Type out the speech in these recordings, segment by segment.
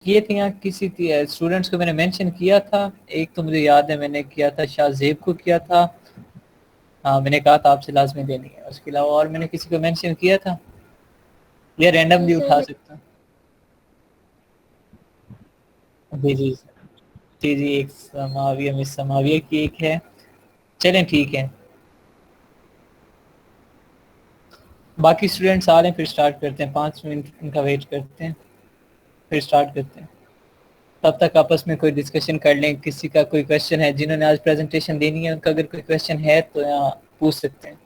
किए थे यहाँ किसी स्टूडेंट्स को मैंने मेंशन किया था। एक तो मुझे याद है मैंने किया था, शाहजेब को किया था। हाँ, मैंने कहा था आपसे लाजमी देनी है। उसके अलावा और मैंने किसी को मेंशन किया था या रैंडमली उठा सकता हूँ? जी जी जी जी, एक समाविया मिस समाविया की एक है। चलें ठीक है, बाकी स्टूडेंट्स आ रहे हैं फिर स्टार्ट करते हैं। 5 मिनट इनका वेट करते हैं, फिर स्टार्ट करते हैं। तब तक आपस में कोई डिस्कशन कर लें। किसी का कोई क्वेश्चन है, जिन्होंने आज प्रेजेंटेशन देनी है उनका अगर कोई क्वेश्चन है तो यहाँ पूछ सकते हैं,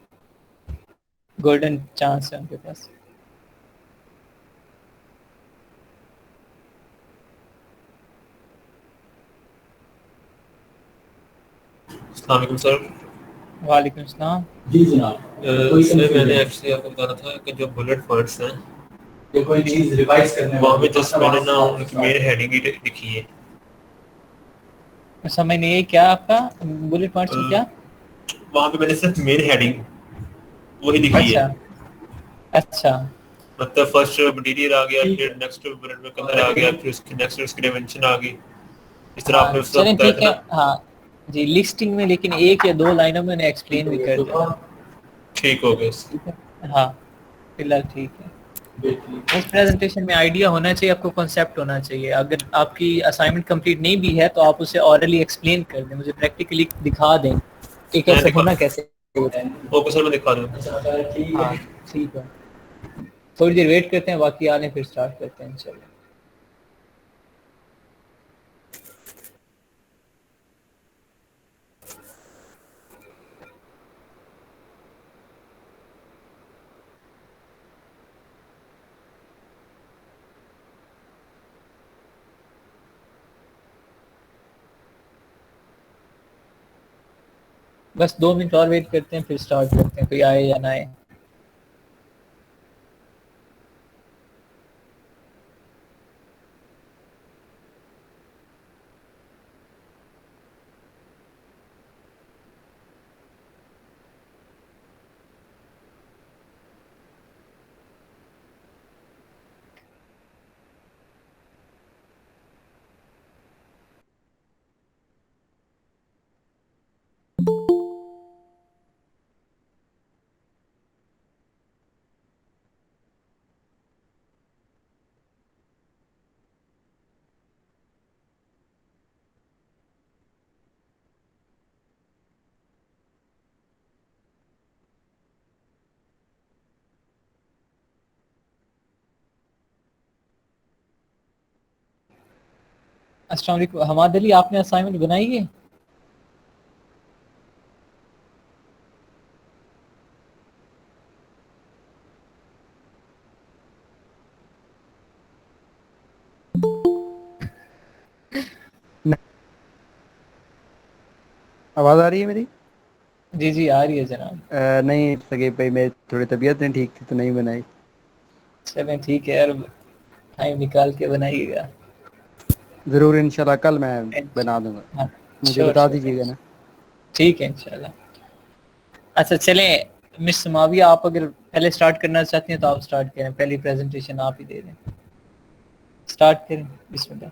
गोल्डन चांस है उनके पास। अस्सलाम वालेकुम सर। वालेकुम सलाम। जी जनाब। सर मैंने एक्चुअली आपको बताना था कि जो बुलेट पॉइंट्स हैं ये कोई जी चीज रिवाइज करने वहाँ वाली पे जस्ट मैंने ना उनकी मेन हेडिंग ही लिखी है। समझ नहीं, ये क्या आपका बुलेट पॉइंट्स में क्या? वहाँ पे मैंने सिर्फ मेन हेडिंग वही लिखी है। अच्छा अच्छा मतलब फर्स्ट मटेरियल आ गया, ठीक फिर है। नेक्स्ट बुलेट में कलर आ गया, फिर उसके नेक्स्ट उसकी डायमेंशन आ गई। इस तरह हाँ आपने उसका चलें बताया था ठीक है। ना। हाँ जी, लिस्टिंग में लेकिन एक या दो लाइनों में उन्हें एक्सप्लेन भी कर देना। ठीक हो गया। ठीक है हाँ, फिलहाल ठीक है। बेटी। बस प्रेजेंटेशन में आइडिया होना चाहिए, आपको कॉन्सेप्ट होना चाहिए। अगर आपकी असाइनमेंट कंप्लीट नहीं भी है तो आप उसे ऑरली एक्सप्लेन कर दें, मुझे प्रैक्टिकली दिखा दें कि मैं कैसे दिखा होना कैसे हो रहा है। ओके सर, मैं दिखा दूँ। अच्छा ठीक हाँ है। ठीक है, थोड़ी देर वेट करते हैं, बाकी आने फिर स्टार्ट करते हैं चलो। बस 2 मिनट और वेट करते हैं, फिर स्टार्ट करते हैं, कोई आए या ना आए। अस्सलाम वालेकुम हमाद अली, आपने असाइनमेंट बनाई है? आवाज़ आ रही है मेरी? जी जी आ रही है जनाब। नहीं सगे भाई, मेरी थोड़ी तबीयत नहीं ठीक थी तो नहीं बनाई। चलें ठीक है यार, टाइम निकाल के बनाइएगा। ज़रूर इंशाल्लाह कल मैं बना दूंगा। हाँ मुझे श्योर बता श्योर, दीजिएगा ना। ठीक है इंशाल्लाह। अच्छा चलें, मिस माविया आप अगर पहले स्टार्ट करना चाहती हैं तो आप स्टार्ट करें, पहली प्रेजेंटेशन आप ही दे दें। स्टार्ट करें, बिस्मिल्लाह।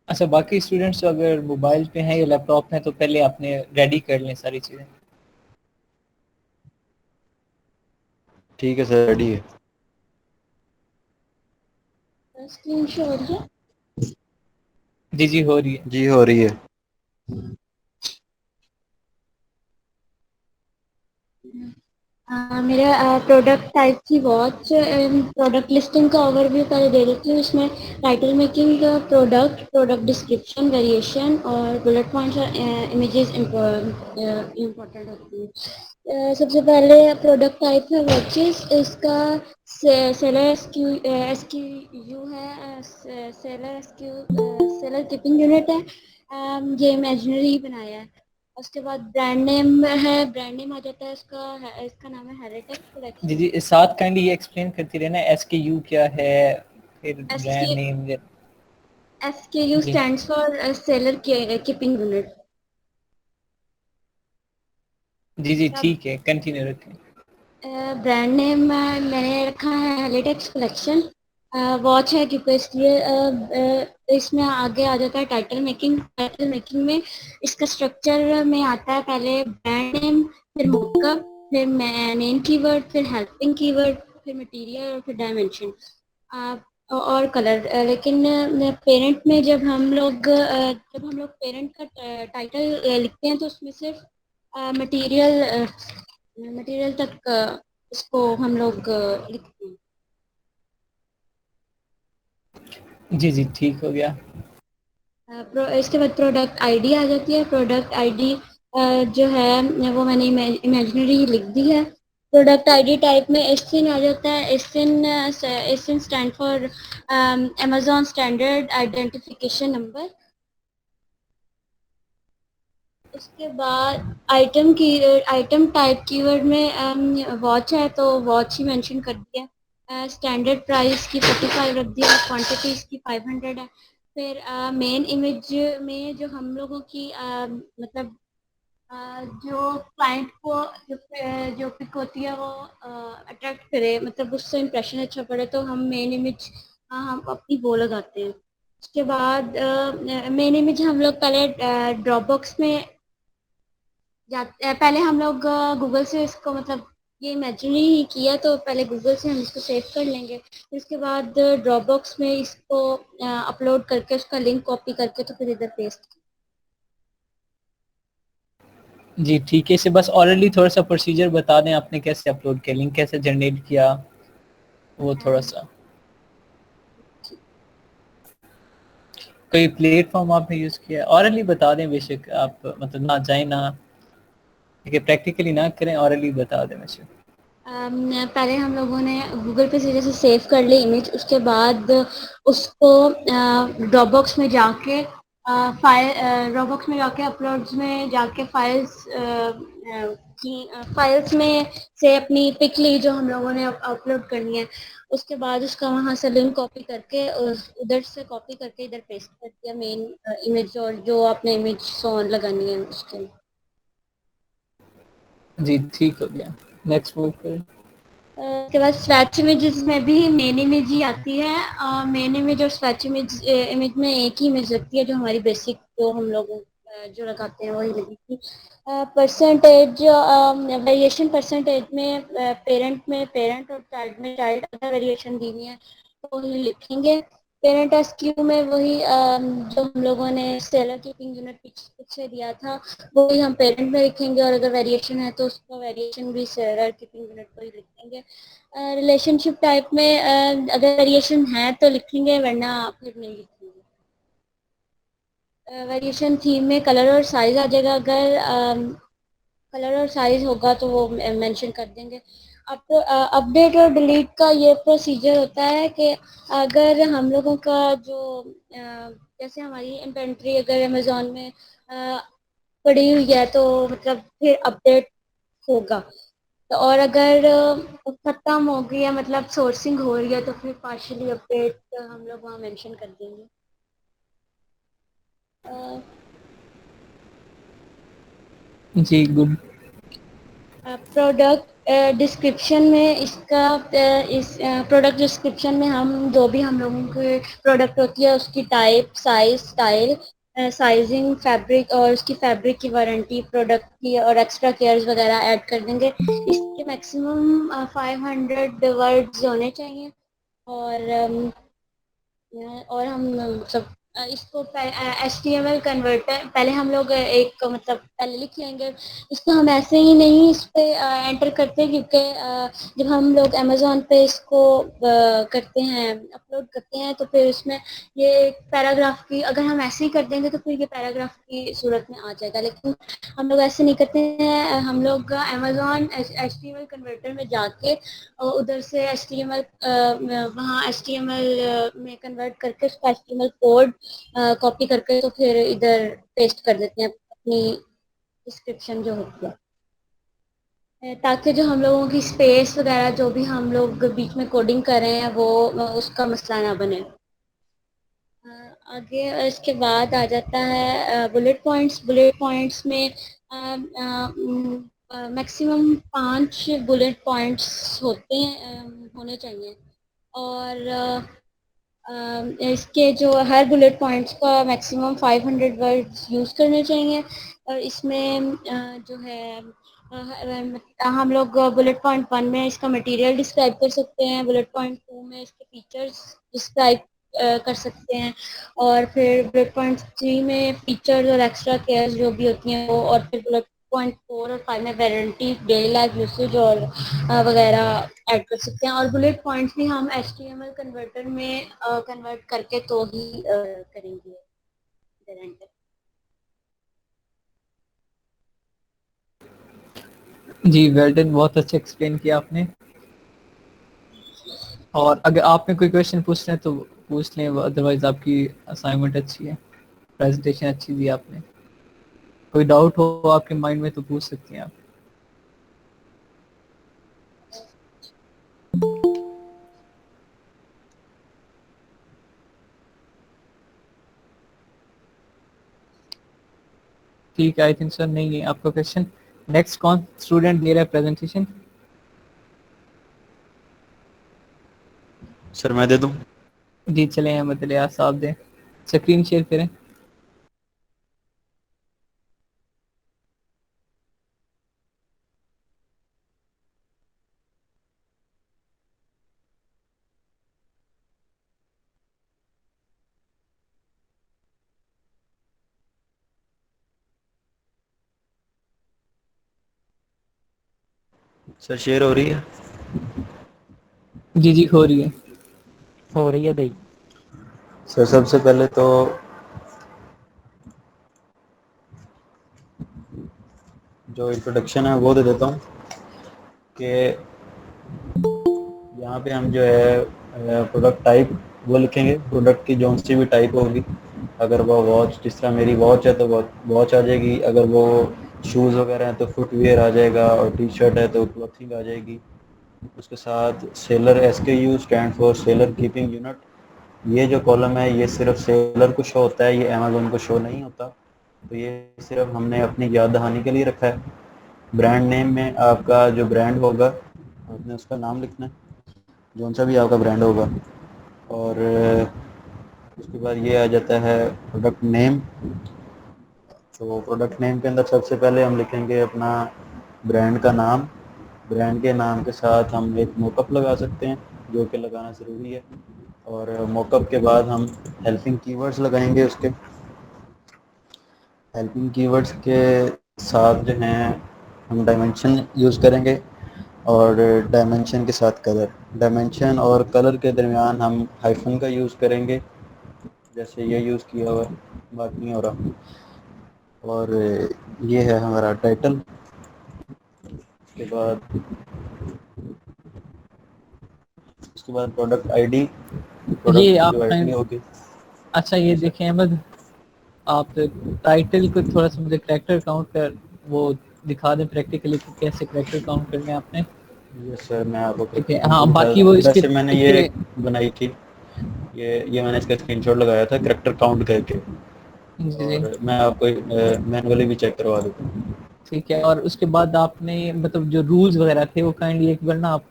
अच्छा, बाकी स्टूडेंट्स अगर मोबाइल पे हैं या लैपटॉप में तो पहले आपने रेडी कर लें सारी चीज़ें। ठीक है सर, रेडी है। स्क्रीन शो हो रही है। जी जी हो रही है। जी हो रही है। मेरा प्रोडक्ट टाइप थी वॉच। प्रोडक्ट लिस्टिंग का ओवरव्यू पहले दे देती हूँ। इसमें title making, product, product description, variation और बुलेट पॉइंट्स और इमेजेस इम्पोर्टेंट होती हैं। सबसे पहले प्रोडक्ट टाइप है वॉचेस। इसका सेलर एसक्यू है, सेलर कीपिंग यूनिट है। ये इमेजिनरी बनाया है। उसके बाद ब्रांड नेम है, ब्रांड नेम आ जाता है इसका नाम है हेरिटेज जी कलेक्शन। जी, साथ काइंडली ये एक्सप्लेन करती रहना SKU क्या है, फिर एस ब्रांड के नेम। एस के यू जी stands for seller keeping unit. जी जी, ठीक है, कंटिन्यू रखें। ब्रांड नेम मैंने रखा है हेरिटेज कलेक्शन। वॉच है क्योंकि इसलिए इसमें आगे आ जाता है टाइटल मेकिंग। टाइटल मेकिंग में इसका स्ट्रक्चर में आता है पहले ब्रांड नेम, फिर मॉकअप, फिर मेन कीवर्ड, फिर हेल्पिंग कीवर्ड, फिर मटेरियल और फिर डायमेंशन और कलर। लेकिन पेरेंट में जब हम लोग पेरेंट का टाइटल लिखते हैं तो उसमें सिर्फ मटेरियल मटेरियल तक इसको हम लोग लिखते हैं। जी जी, ठीक हो गया। इसके बाद प्रोडक्ट आईडी आ जाती है। प्रोडक्ट आईडी जो है वो मैंने इमेजिनरी लिख दी है। प्रोडक्ट आईडी टाइप में एससिन आ जाता है। ASIN stand for Amazon standard identification number. उसके बाद आइटम टाइप कीवर्ड में वॉच है तो वॉच ही मेंशन कर दिया। स्टैंडर्ड प्राइस की 45 रख दिया, क्वांटिटी इसकी 500 है। फिर मेन इमेज में जो हम लोगों की मतलब जो क्लाइंट को जो पिक होती है वो अट्रैक्ट करे, मतलब उससे इम्प्रेशन अच्छा पड़े, तो हम मेन इमेज हम अपनी वो लगाते हैं। उसके बाद मेन इमेज हम लोग पहले ड्रॉप बॉक्स में पहले हम लोग गूगल से इसको मतलब ये इमेजिनरी ही किया तो पहले गूगल से हम इसको सेव कर लेंगे। फिर उसके बाद ड्रॉप बॉक्स में इसको अपलोड करके उसका लिंक कॉपी करके तो फिर इधर पेस्ट। जी ठीक है, इसे बस ऑलरेडी थोड़ा सा प्रोसीजर बता दें, आपने कैसे अपलोड किया, लिंक कैसे जनरेट किया, वो थोड़ा सा। कोई प्लेटफॉर्म आपने यूज़ किया, ऑरली बता दें बेशक आप, मतलब ना जाए ना, ठीक है, प्रैक्टिकली ना करें, ऑरली बता दें वैसे। पहले हम लोगों ने गूगल पे से जैसे सेव कर ली इमेज, उसके बाद उसको ड्रॉप बॉक्स में जाके ड्रॉप बॉक्स में जाके अपलोड्स में जाके फाइल्स में से अपनी पिक ली जो हम लोगों ने अपलोड करनी है। उसके बाद उसका वहाँ से लिंक कॉपी करके उधर से कॉपी करके इधर पेस्ट कर दिया मेन इमेज, और जो आपने इमेज सो लगानी है उसके। जी ठीक हो गया, नेक्स्ट मूव करें। उसके बाद स्वैच इमेजेस में भी मेन इमेज ही आती है। मेन इमेज और स्वैच इमेज में एक ही इमेज लगती है, जो हमारी बेसिक जो हम लोग जो लगाते हैं वही लगेगी। परसेंटेज वेरिएशन परसेंटेज में पेरेंट और चाइल्ड में चाइल्ड अदर वेरिएशन दी हुई है तो वही लिखेंगे। पेरेंट एसक्यू में वही जो हम लोगों ने सेलर कीपिंग यूनिट पीछे दिया था वही हम पेरेंट में लिखेंगे, और अगर वेरिएशन है तो उसका वेरिएशन भी सेलर कीपिंग यूनिट को ही लिखेंगे। रिलेशनशिप टाइप में अगर वेरिएशन है तो लिखेंगे, वरना फिर नहीं लिखेंगे। वेरिएशन थीम में कलर और साइज आ जाएगा। अगर कलर और साइज होगा तो वो मेंशन कर देंगे। अपडेट और डिलीट का ये प्रोसीजर होता है कि अगर हम लोगों का जो जैसे हमारी इन्वेंट्री अगर अमेजोन में पड़ी हुई है तो मतलब फिर अपडेट होगा, तो और अगर खत्म हो गई है मतलब सोर्सिंग हो रही है तो फिर पार्शियली अपडेट हम लोग वहाँ मेंशन कर देंगे। अ, जी गुड। प्रोडक्ट डिस्क्रिप्शन में इस प्रोडक्ट डिस्क्रिप्शन में हम जो भी हम लोगों के प्रोडक्ट होती है उसकी type, size, style, sizing, fabric और उसकी फैब्रिक की वारंटी, प्रोडक्ट की और एक्स्ट्रा केयर्स वगैरह ऐड कर देंगे। इसके मैक्सिमम 500 वर्ड्स होने चाहिए। और और हम सब इसको HTML कन्वर्टर पहले हम लोग एक मतलब पहले लिख लेंगे। इसको हम ऐसे ही नहीं इस पे एंटर करते, क्योंकि जब हम लोग अमेज़ॉन पे इसको करते हैं, अपलोड करते हैं, तो फिर उसमें ये पैराग्राफ की, अगर हम ऐसे ही कर देंगे तो फिर ये पैराग्राफ की सूरत में आ जाएगा। लेकिन हम लोग ऐसे नहीं करते हैं, हम लोग अमेज़ॉन HTML कन्वर्टर में जाके उधर से HTML वहाँ HTML में कन्वर्ट करके उसका HTML कोड कॉपी करके तो फिर इधर पेस्ट कर देते हैं अपनी डिस्क्रिप्शन जो होती है, ताकि जो हम लोगों की स्पेस वगैरह जो भी हम लोग बीच में कोडिंग कर रहे हैं वो उसका मसला ना बने। आगे इसके बाद आ जाता है बुलेट पॉइंट्स। बुलेट पॉइंट्स में मैक्सिमम 5 बुलेट पॉइंट्स होते हैं, होने चाहिए। और इसके जो हर बुलेट पॉइंट्स का मैक्सिमम 500 वर्ड्स यूज़ करने चाहिए। और इसमें जो है हम लोग बुलेट पॉइंट 1 में इसका मटेरियल डिस्क्राइब कर सकते हैं, बुलेट पॉइंट 2 में इसके फीचर्स डिस्क्राइब कर सकते हैं, और फिर बुलेट पॉइंट 3 में फीचर्स और एक्स्ट्रा केयर्स जो भी होती हैं वो, और फिर बुलेट पॉइंट 4 और 5 में वारंटी, डेली लाइफ यूसेज और वगैरह ऐड कर सकते हैं। और बुलेट पॉइंट्स भी हम HTML कन्वर्टर में कन्वर्ट करके तो ही करेंगे enter। जी वेल डन, बहुत अच्छा एक्सप्लेन किया आपने। और अगर आप में कोई क्वेश्चन पूछ रहे हैं तो पूछ लें, अदरवाइज आपकी असाइनमेंट अच्छी है, प्रेजेंटेशन अच्छी दी आपने। कोई डाउट हो आपके माइंड में तो पूछ सकते हैं आप। ठीक है, आई थिंक सर नहीं है आपका क्वेश्चन। नेक्स्ट कौन स्टूडेंट दे रहा है प्रेजेंटेशन? सर मैं दे दूं? जी चले अहमद इलियास साहब दें, स्क्रीन शेयर करें। सर शेयर हो रही है? जी हो रही है। हो रही है भाई। सर सबसे पहले तो जो इंट्रोडक्शन है वो दे देता हूँ कि यहाँ पे हम जो है प्रोडक्ट टाइप वो लिखेंगे, प्रोडक्ट की जो सी भी टाइप होगी। अगर वो वॉच, जिस तरह मेरी वॉच है तो वॉच आ जाएगी, अगर वो शूज़ वगैरह हैं तो फुटवेयर आ जाएगा, और टी शर्ट है तो क्लॉथिंग आ जाएगी। उसके साथ seller, SKU stand for seller keeping unit. ये जो कॉलम है ये सिर्फ सेलर को शो होता है, ये अमेज़न को शो नहीं होता, तो ये सिर्फ हमने अपनी याद दहानी के लिए रखा है। ब्रांड नेम में आपका जो ब्रांड होगा आपने उसका नाम लिखना है, जौन सा भी आपका ब्रांड होगा। और उसके बाद ये आ जाता है प्रोडक्ट नेम। तो प्रोडक्ट नेम के अंदर सबसे पहले हम लिखेंगे अपना ब्रांड का नाम। ब्रांड के नाम के साथ हम एक मोकअप लगा सकते हैं, जो कि लगाना ज़रूरी है। और मोकअप के बाद हम हेल्पिंग कीवर्ड्स लगाएंगे। उसके हेल्पिंग कीवर्ड्स के साथ जो हैं हम डायमेंशन यूज़ करेंगे, और डायमेंशन के साथ कलर। डायमेंशन और कलर के दरमियान हम हाइफन का यूज़ करेंगे, जैसे ये यूज़ किया हुआ है, बाकी नहीं हो रहा। और ये है हमारा टाइटल। उसके बाद प्रोडक्ट आईडी, ये प्रोडक्ट की आप जो आईडी होगी। अच्छा ये देखें अहमद, आप टाइटल को थोड़ा सा मुझे करेक्टर काउंट कर वो दिखा दें प्रैक्टिकली कि कैसे करेक्टर काउंट करने हैं आपने। यस सर, मैं आपको ठीक है, बिल्कुल हाँ बता बाकी दूँ। वो इसके वैसे मैंने ये पीछे। बनाई थी, ये मैंने इसका स्क्रीनशॉट लगाया था करेक्टर काउंट करके, जी जी और मैं आपको मैनुअली भी चेक करवा देता हूँ। ठीक है। और उसके बाद आपने मतलब जो रूल्स वगैरह थे वो काइंडली एक बार ना आप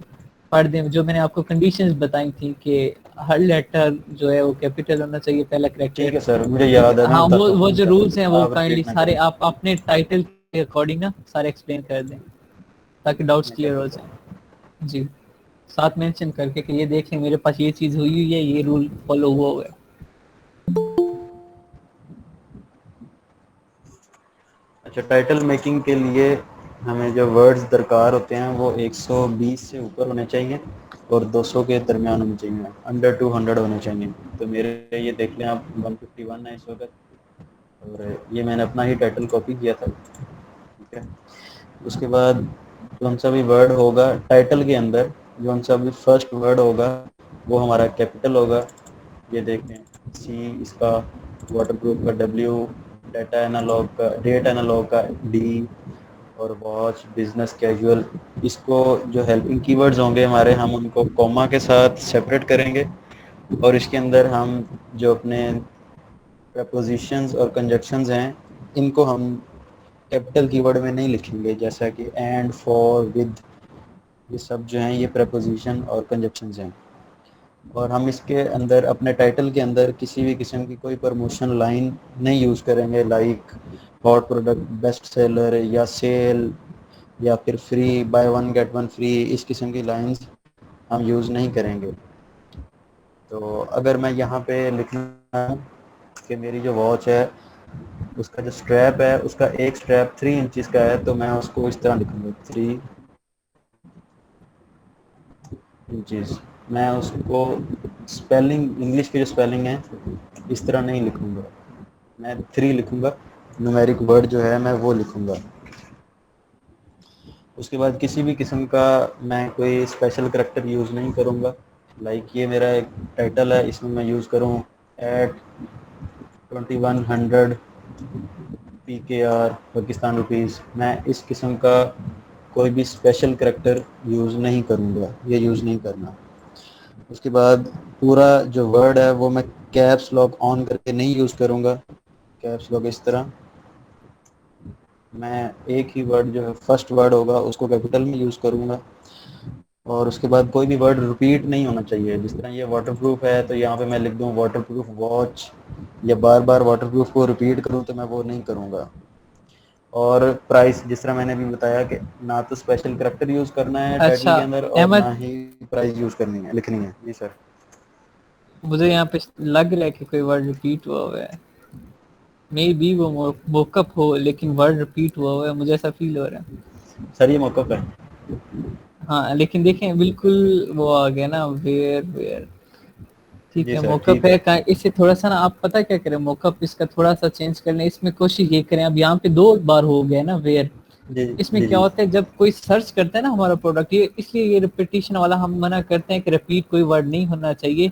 पढ़ दें, जो मैंने आपको कंडीशंस बताई थी कि हर लेटर जो है वो कैपिटल होना चाहिए, पहला करेक्टर। ठीक है सर, मुझे ठीक याद है, है, मैं हाँ बताता वो हूँ जो क्या। रूल्स हैं वो आप काइंडली रिपीट ना सारे करें। आप अपने टाइटल के अकॉर्डिंग ना सारे एक्सप्लेन कर दें ताकि डाउट्स मैं क्या क्लियर हो करता हूँ। जाए। जी, साथ मेंशन करके कि ये देखें मेरे पास ये चीज़ हुई हुई है, ये रूल फॉलो हुआ हुआ है। अच्छा, टाइटल मेकिंग के लिए हमें जो वर्ड्स दरकार होते हैं वो 120 से ऊपर होने चाहिए और 200 के दरमियान होने चाहिए, अंडर 200 होने चाहिए। तो मेरे ये देख लें आप 151 है इस वक्त, और ये मैंने अपना ही टाइटल कॉपी किया था। ठीक है, उसके बाद कौन सा भी वर्ड होगा टाइटल के अंदर, कौन सा भी फर्स्ट वर्ड होगा वो हमारा कैपिटल होगा। ये देखें, सी इसका वाटरप्रूफ का W, डेटा एनालॉग का D, और वॉच, बिजनेस कैजुअल, इसको जो हेल्पिंग कीवर्ड्स होंगे हमारे, हम उनको कॉमा के साथ सेपरेट करेंगे और इसके अंदर हम जो अपने प्रपोजिशंस और कंजक्शंस हैं इनको हम कैपिटल कीवर्ड में नहीं लिखेंगे, जैसा कि एंड, फॉर, विद, ये सब जो हैं ये प्रपोजिशन और कंजक्शंस हैं। और हम इसके अंदर अपने टाइटल के अंदर किसी भी किस्म की कोई प्रमोशन लाइन नहीं यूज़ करेंगे, like hot product, best seller, या सेल, या फिर free, by one get one free, इस किस्म की लाइंस हम यूज़ नहीं करेंगे। तो अगर मैं यहाँ पे लिखना कि मेरी जो वॉच है उसका जो स्ट्रैप है उसका एक स्ट्रैप 3 इंचज़ का है, तो मैं उसको इस तरह लिखूँगा 3 इंचज़। मैं उसको स्पेलिंग, इंग्लिश की जो स्पेलिंग है इस तरह नहीं लिखूँगा, मैं 3 लिखूँगा, न्यूमेरिक वर्ड जो है मैं वो लिखूँगा। उसके बाद किसी भी किस्म का मैं कोई स्पेशल करैक्टर यूज़ नहीं करूँगा, लाइक ये मेरा एक टाइटल है, इसमें मैं यूज़ करूँ एट 2100 PKR पाकिस्तान रुपीज़, मैं इस किस्म का कोई भी स्पेशल करैक्टर यूज़ नहीं करूँगा, ये यूज़ नहीं करना। उसके बाद पूरा जो वर्ड है वो मैं कैप्स लॉक ऑन करके नहीं यूज़ करूँगा, कैप्स लॉक इस तरह, मैं एक ही वर्ड जो है फर्स्ट वर्ड होगा उसको कैपिटल में यूज़ करूँगा। और उसके बाद कोई भी वर्ड रिपीट नहीं होना चाहिए, जिस तरह ये वाटरप्रूफ है तो यहाँ पे मैं लिख दूँ वाटरप्रूफ वॉच, या बार बार वाटरप्रूफ को रिपीट करूँ तो मैं वो नहीं करूँगा। और प्राइस, जिस तरह मैंने भी बताया कि ना तो स्पेशल करैक्टर यूज़ करना है टाइटल अच्छा के अंदर और अहमद, ना ही प्राइस यूज़ करनी है, लिखनी है। जी सर। मुझे यहाँ पे लग रहा है कि कोई वर्ड रिपीट हुआ हुआ है, मे बी वो मोकअप हो लेकिन वर्ड रिपीट हुआ हुआ है, मुझे ऐसा फील हो रहा है। सर ये मौका है। हाँ लेकिन देखें बिल्कुल वो आ गया ना, वेयर वेयर, ठीक जी है सर, मोकअप ठीक है। है। इससे थोड़ा सा ना आप पता क्या करें, मोकअप इसका थोड़ा सा चेंज कर लें, इसमें कोशिश ये करें, अब यहाँ पे 2 बार हो गया ना वेयर, जी इसमें जी क्या जी होता है जब कोई सर्च करता है ना हमारा प्रोडक्ट, ये इसलिए ये रिपीटिशन वाला हम मना करते हैं कि रिपीट कोई वर्ड नहीं होना चाहिए,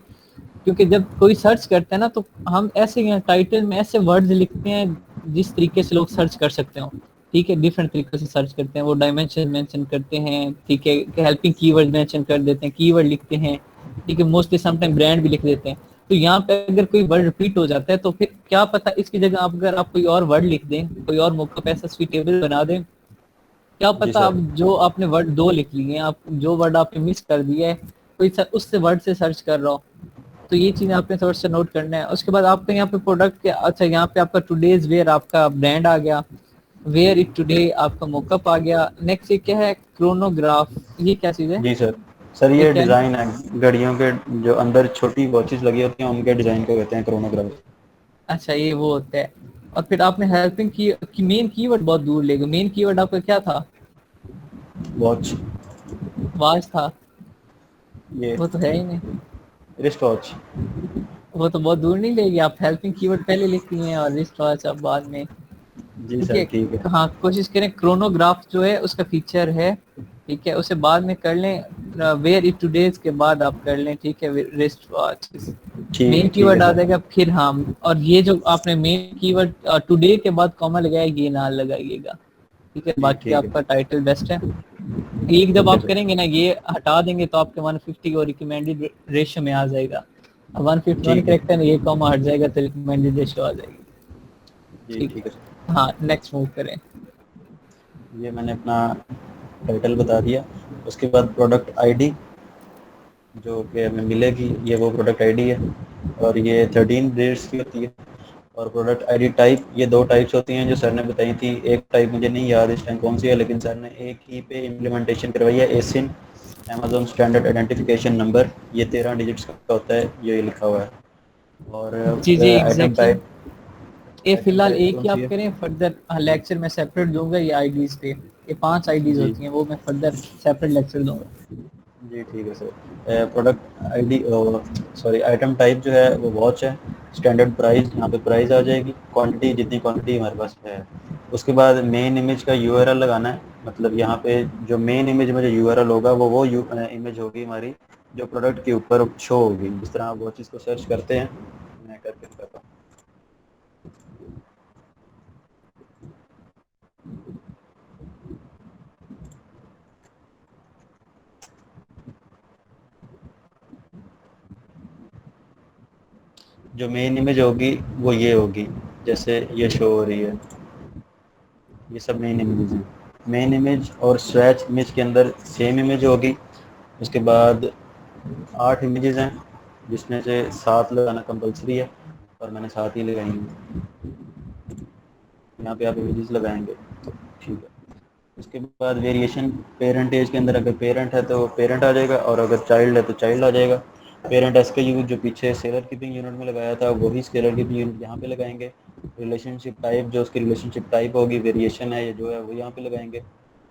क्योंकि जब कोई सर्च करता है ना तो हम ऐसे यहाँ टाइटल में ऐसे वर्ड्स लिखते हैं जिस तरीके से लोग सर्च कर सकते हो, ठीक है, डिफरेंट तरीके से सर्च करते हैं, वो डायमेंशन मेंशन करते हैं, ठीक है, हेल्पिंग कीवर्ड मेंशन कर देते हैं, कीवर्ड लिखते हैं, ठीक है, मोस्टली समटाइम ब्रांड भी लिख देते हैं। तो यहाँ पे अगर कोई वर्ड रिपीट हो जाता है तो फिर क्या पता इसकी जगह आप अगर आप कोई और वर्ड लिख दें, कोई और मौका ऐसा स्वीटेबल बना दें, क्या जी पता अब सर। जो आपने वर्ड 2 लिख लिए हैं, आप जो वर्ड आपने मिस कर दिया है कोई उससे वर्ड से सर्च कर रहा हो, तो ये चीज़ आपने थोड़ा सा नोट करना है। उसके बाद आपका यहाँ पे प्रोडक्ट के, अच्छा यहाँ पे आपका टुडेज वेयर आपका ब्रांड आ गया, वेयर इट टुडे आपका मोकअप आ गया। नेक्स्ट ये क्या है, क्रोनोग्राफ, ये क्या चीज़ है? जी सर। सर ये ये क्या है? डिज़ाइन है घड़ियों के, जो अंदर छोटी वॉचेस लगी होती हैं उनके डिज़ाइन को कहते हैं क्रोनोग्राफ। अच्छा ये वो होता है। और फिर आपने हेल्पिंग की मेन कीवर्ड बहुत दूर ले गए, मेन कीवर्ड आपका क्या था? वॉच, वॉच था, ये वो तो है ही नहीं, रिस्ट वॉच। वो तो बहुत दूर नहीं ले गए आप, हेल्पिंग कीवर्ड पहले लिख लिए हैं और रिस्ट वॉच अब बाद में। जी ठीक सर, है, ठीक है। हाँ कोशिश करें क्रोनोग्राफ जो है उसका फीचर है, ठीक है, उसे बाद में कर लें, वेयर इट टुडेज के बाद आप कर लें, ठीक है, रिस्ट वॉच मेन ठीक कीवर्ड है आ सर। जाएगा। फिर हम, और ये जो आपने मेन कीवर्ड टुडे के बाद कॉमा लगाया ये ना लगाइएगा, ठीक है, जी बाकी ठीक आपका है। टाइटल बेस्ट है। एक जब ओके आप सर। करेंगे ना ये हटा देंगे तो आपके 150 और रिकमेंडेड रेशियो में आ जाएगा, 151 ठीक है। करेक्टर ये कॉमा हट जाएगा तो रिकमेंडेड रेशियो आ जाएगी, जी ठीक ठीक है है। सर। हाँ नेक्स्ट मूव करें। ये मैंने अपना टाइटल बता दिया। उसके बाद प्रोडक्ट आईडी जो कि हमें मिलेगी, ये वो प्रोडक्ट आईडी है और ये 13 डिजिट्स की होती है। और प्रोडक्ट आईडी टाइप, ये 2 टाइप्स होती हैं जो सर ने बताई थी। एक टाइप मुझे नहीं याद इस टाइम कौन सी है, लेकिन सर ने एक ही पे इम्प्लीमेंटेशन करवाई है, एसिन अमेजोन स्टैंडर्ड आइडेंटिफिकेशन नंबर, ये 13 डिजिट्स का होता है, ये लिखा हुआ है। और जी जी आइटम एग्जैक्टली। टाइप, ये Item फिलहाल type एक कौन ही सी आप है? करें, फर्दर लेक्चर में सेपरेट दूंगा ये आईडीज पे। ये 5 आईडीज जी होती हैं, वो मैं फर्दर सेपरेट लेक्चर दूंगा। जी ठीक है sir. Product ID, sorry, item type जो है वो वॉच है। स्टैंडर्ड प्राइस, यहाँ पे प्राइस आ जाएगी, क्वांटिटी जितनी क्वांटिटी हमारे पास है। उसके बाद मेन इमेज का यूआरएल लगाना है, मतलब यहाँ पे जो मेन इमेज में जो यूआरएल होगा वो इमेज होगी हमारी, जो प्रोडक्ट के ऊपर शो होगी। जिस तरह आप वॉचेस को सर्च करते हैं, मैं करके दिखाता हूँ। जो मेन इमेज होगी वो ये होगी, जैसे ये शो हो रही है, ये सब मेन इमेज हैं। मेन इमेज और स्वैच इमेज के अंदर सेम इमेज होगी। उसके बाद 8 इमेजेस हैं, जिसमें से 7 लगाना कंपलसरी है, और मैंने 7 ही लगाई हैं। यहाँ पे आप इमेजेस लगाएंगे तो ठीक है। उसके बाद वेरिएशन, पेरेंट एज के अंदर अगर पेरेंट है तो पेरेंट आ जाएगा, और अगर चाइल्ड है तो चाइल्ड आ जाएगा। पेरेंट एस के यूज जो पीछे सेलर कीपिंग यूनिट में लगाया था, वही सेलर कीपिंग यूनिट यहाँ पे लगाएंगे। रिलेशनशिप टाइप, जो उसकी रिलेशनशिप टाइप होगी, वेरिएशन है ये जो है वो यहाँ पे लगाएंगे।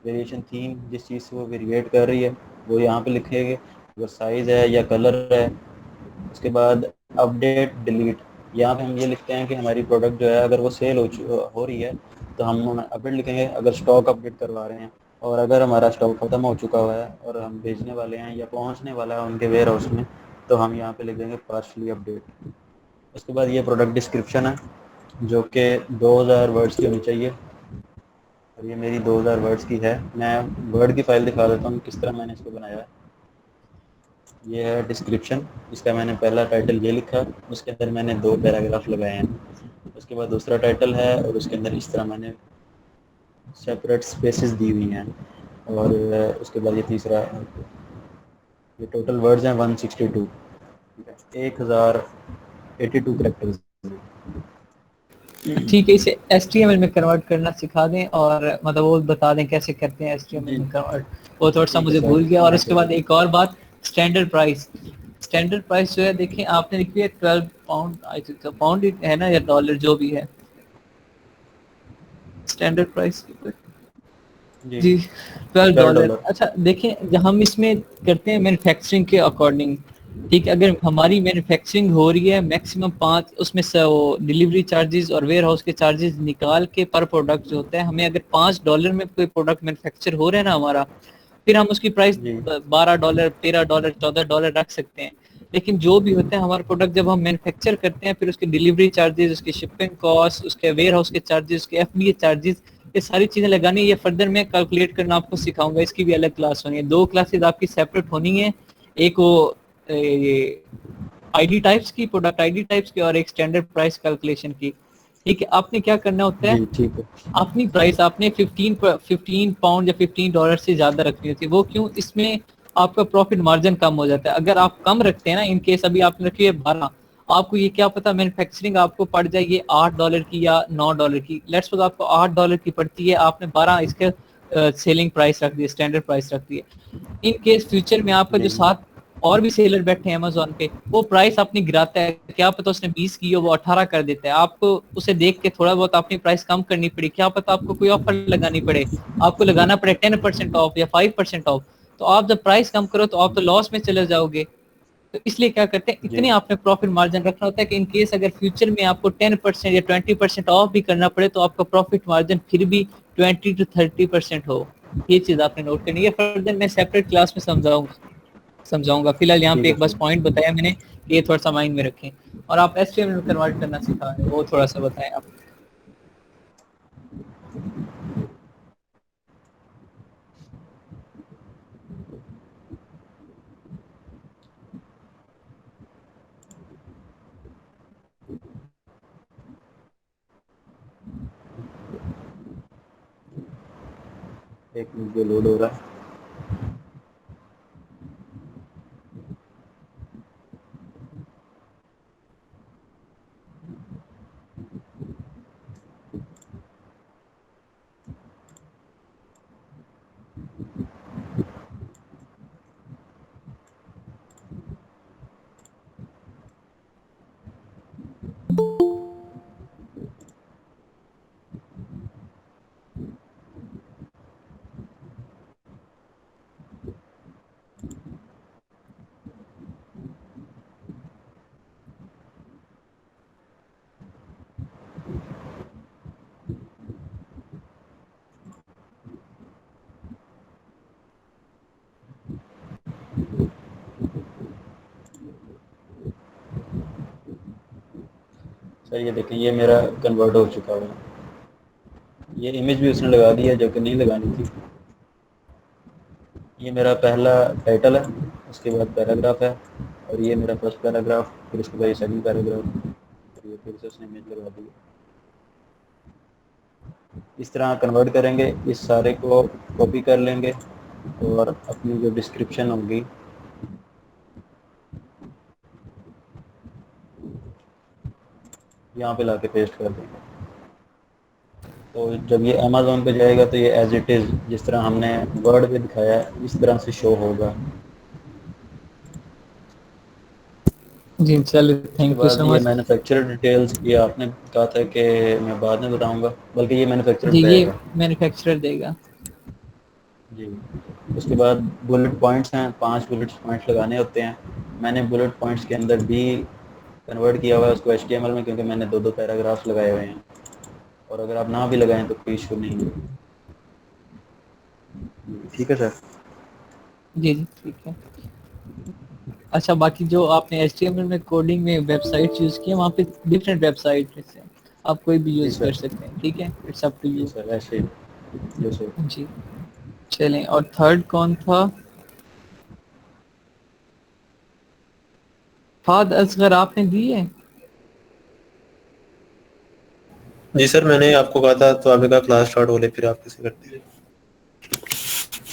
वेरिएशन थीम, जिस चीज़ से वो वेरिएट कर रही है वो यहाँ पे लिखेंगे। अगर साइज़ है या कलर है। उसके बाद अपडेट डिलीट, यहाँ पे हम ये लिखते हैं कि हमारी प्रोडक्ट जो है अगर वो सेल हो रही है तो हम अपडेट लिखेंगे, अगर स्टॉक अपडेट करवा रहे हैं। और अगर हमारा स्टॉक ख़त्म हो चुका हुआ है और हम भेजने वाले हैं या पहुंचने वाला है उनके वेयर हाउस में, तो हम यहाँ पे लिख देंगे पार्शली अपडेट। उसके बाद ये प्रोडक्ट डिस्क्रिप्शन है, जो कि 2000 वर्ड्स की होनी चाहिए, और ये मेरी 2000 वर्ड्स की है। मैं वर्ड की फ़ाइल दिखा देता हूँ किस तरह मैंने इसको बनाया है। ये है डिस्क्रिप्शन, इसका मैंने पहला टाइटल ये लिखा, उसके अंदर मैंने 2 पैराग्राफ लगाए हैं। उसके बाद दूसरा टाइटल है, और उसके अंदर इस तरह मैंने सेपरेट स्पेसेस दी हुई हैं। और उसके बाद ये तीसरा, ये टोटल वर्ड्स हैं 162, 1082 करेक्टर्स। ठीक है, इसे HTML में कन्वर्ट करना सिखा दें, और मतलब वो बता दें कैसे करते हैं HTML जी में कन्वर्ट। वो थोड़ा सा ठीक है मुझे सर, भूल गया। और मैं उसके कर बाद देता एक और बात, स्टैंडर्ड प्राइस। स्टैंडर्ड प्राइस जो है, देखिए आपने लिखी है 12 पाउंड, आई थिंक पाउंड है ना, या डॉलर जो भी है स्टैंडर्ड प्राइस। हूँ। जी जी, $12। $12। अच्छा देखें, जब हम इसमें करते हैं मैन्युफैक्चरिंग के अकॉर्डिंग, ठीक है, अगर हमारी मैन्युफैक्चरिंग हो रही है मैक्सिमम 5, उसमें से वो डिलीवरी चार्जेस और वेयर हाउस के चार्जेस निकाल के पर प्रोडक्ट जो होता है, हमें अगर $5 में कोई प्रोडक्ट मैन्युफैक्चर हो रहा है ना हमारा, फिर हम उसकी प्राइस जी $12, $13, $14 रख सकते हैं। लेकिन जो भी होता है हमारा प्रोडक्ट जब हम मैन्युफैक्चर करते हैं, फिर उसके डिलीवरी चार्जेस, उसके शिपिंग कॉस्ट, उसके वेयर हाउस के चार्जेस, उसके FBA चार्जेस, ये सारी चीजें लगानी है। ये फर्दर मैं कैलकुलेट करना आपको सिखाऊंगा, इसकी भी अलग क्लास होनी है। 2 क्लासेस आपकी सेपरेट होनी है, एक वो ये आईडी टाइप्स की, प्रोडक्ट आईडी टाइप्स की, और एक स्टैंडर्ड प्राइस कैलकुलेशन की। ठीक है, आपने क्या करना होता है, जी ठीक है। अपनी प्राइस आपने 15 पाउंड या $15 से ज्यादा रखनी होती है। वो क्यों, इसमें आपका प्रॉफिट मार्जिन कम हो जाता है। अगर आप कम रखते हैं ना, इन केस अभी आपने रखी है 12, आपको ये क्या पता मैन्युफैक्चरिंग आपको पड़ जाएगी $8 की या $9 की। लेट्स सपोज आपको $8 की पड़ती है, आपने 12 इसके सेलिंग प्राइस रख दी है, स्टैंडर्ड प्राइस रख दी है। इन केस फ्यूचर में आपका जो जी साथ और भी सेलर बैठे हैं अमेजोन पे, वो प्राइस अपनी गिराता है, क्या पता उसने 20 की हो वो 18 कर देता है। आपको उसे देख के थोड़ा बहुत अपनी प्राइस कम करनी पड़ी, क्या पता आपको कोई ऑफर लगानी पड़े, आपको लगाना पड़े 10% ऑफ या 5% ऑफ। तो आप जब प्राइस कम करो तो आप तो लॉस में चले जाओगे। तो इसलिए क्या करते हैं, जी इतने आपने प्रॉफिट मार्जिन रखना होता है कि इन केस अगर फ्यूचर में आपको 10% या 20% ऑफ भी करना पड़े, तो आपका प्रॉफिट मार्जिन फिर भी 20 to 30% हो। ये चीज आपने नोट करनी है, फर्दर मैं सेपरेट क्लास में समझाऊंगा। फिलहाल यहाँ ठीक पे है एक बस सर। पॉइंट बताया मैंने कि ये थोड़ा सा माइंड में रखें। और आप HTML में कन्वर्ट करना सिखा रहे हैं, वो थोड़ा सा बताएं आप। एक मिनट, जो लोड हो रहा है। सर ये देखें, ये मेरा कन्वर्ट हो चुका है। ये इमेज भी उसने लगा दी है जो कि नहीं लगानी थी। ये मेरा पहला टाइटल है, उसके बाद पैराग्राफ है, और ये मेरा फर्स्ट पैराग्राफ, फिर उसके बाद ये सेकंड पैराग्राफ, और ये फिर से उसने इमेज लगा दी है। इस तरह कन्वर्ट करेंगे, इस सारे को कॉपी कर लेंगे और अपनी जो डिस्क्रिप्शन होगी यहाँ पे लाके पेस्ट कर देंगे। तो जब ये अमेज़ॉन पे जाएगा तो ये एज इट इज़ जिस तरह हमने वर्ड पे दिखाया है इस तरह से शो होगा। जी चलो, थैंक यू सो ये मच। मैन्युफैक्चरर डिटेल्स ये आपने कहा था कि मैं बाद में बताऊंगा, बल्कि ये मैन्युफैक्चरर जी ये देगा। मैन्युफैक्चरर देगा। जी, उसके बाद बुलेट पॉइंट्स हैं, 5 बुलेट पॉइंट्स लगाने होते हैं। मैंने बुलेट पॉइंट्स के अंदर भी कन्वर्ट किया हुआ है उसको HTML में, क्योंकि मैंने 2-2 पैराग्राफ्स लगाए हुए हैं, और अगर आप ना भी लगाएं तो कोई इशू नहीं है। ठीक है सर। जी जी ठीक है। अच्छा, बाकी जो आपने HTML में कोडिंग में वेबसाइट यूज़ की है, वहाँ पे डिफरेंट वेबसाइट से आप कोई भी यूज़ कर सकते हैं, ठीक है, इट्स अप टू जी यू। सर, ऐसे ही। जी सर। जी चलें, और थर्ड कौन था? फाद असगर आपने दी है? जी सर, मैंने आपको कहा था तो आपने कहा क्लास स्टार्ट हो ले, फिर आप कैसे करते हैं?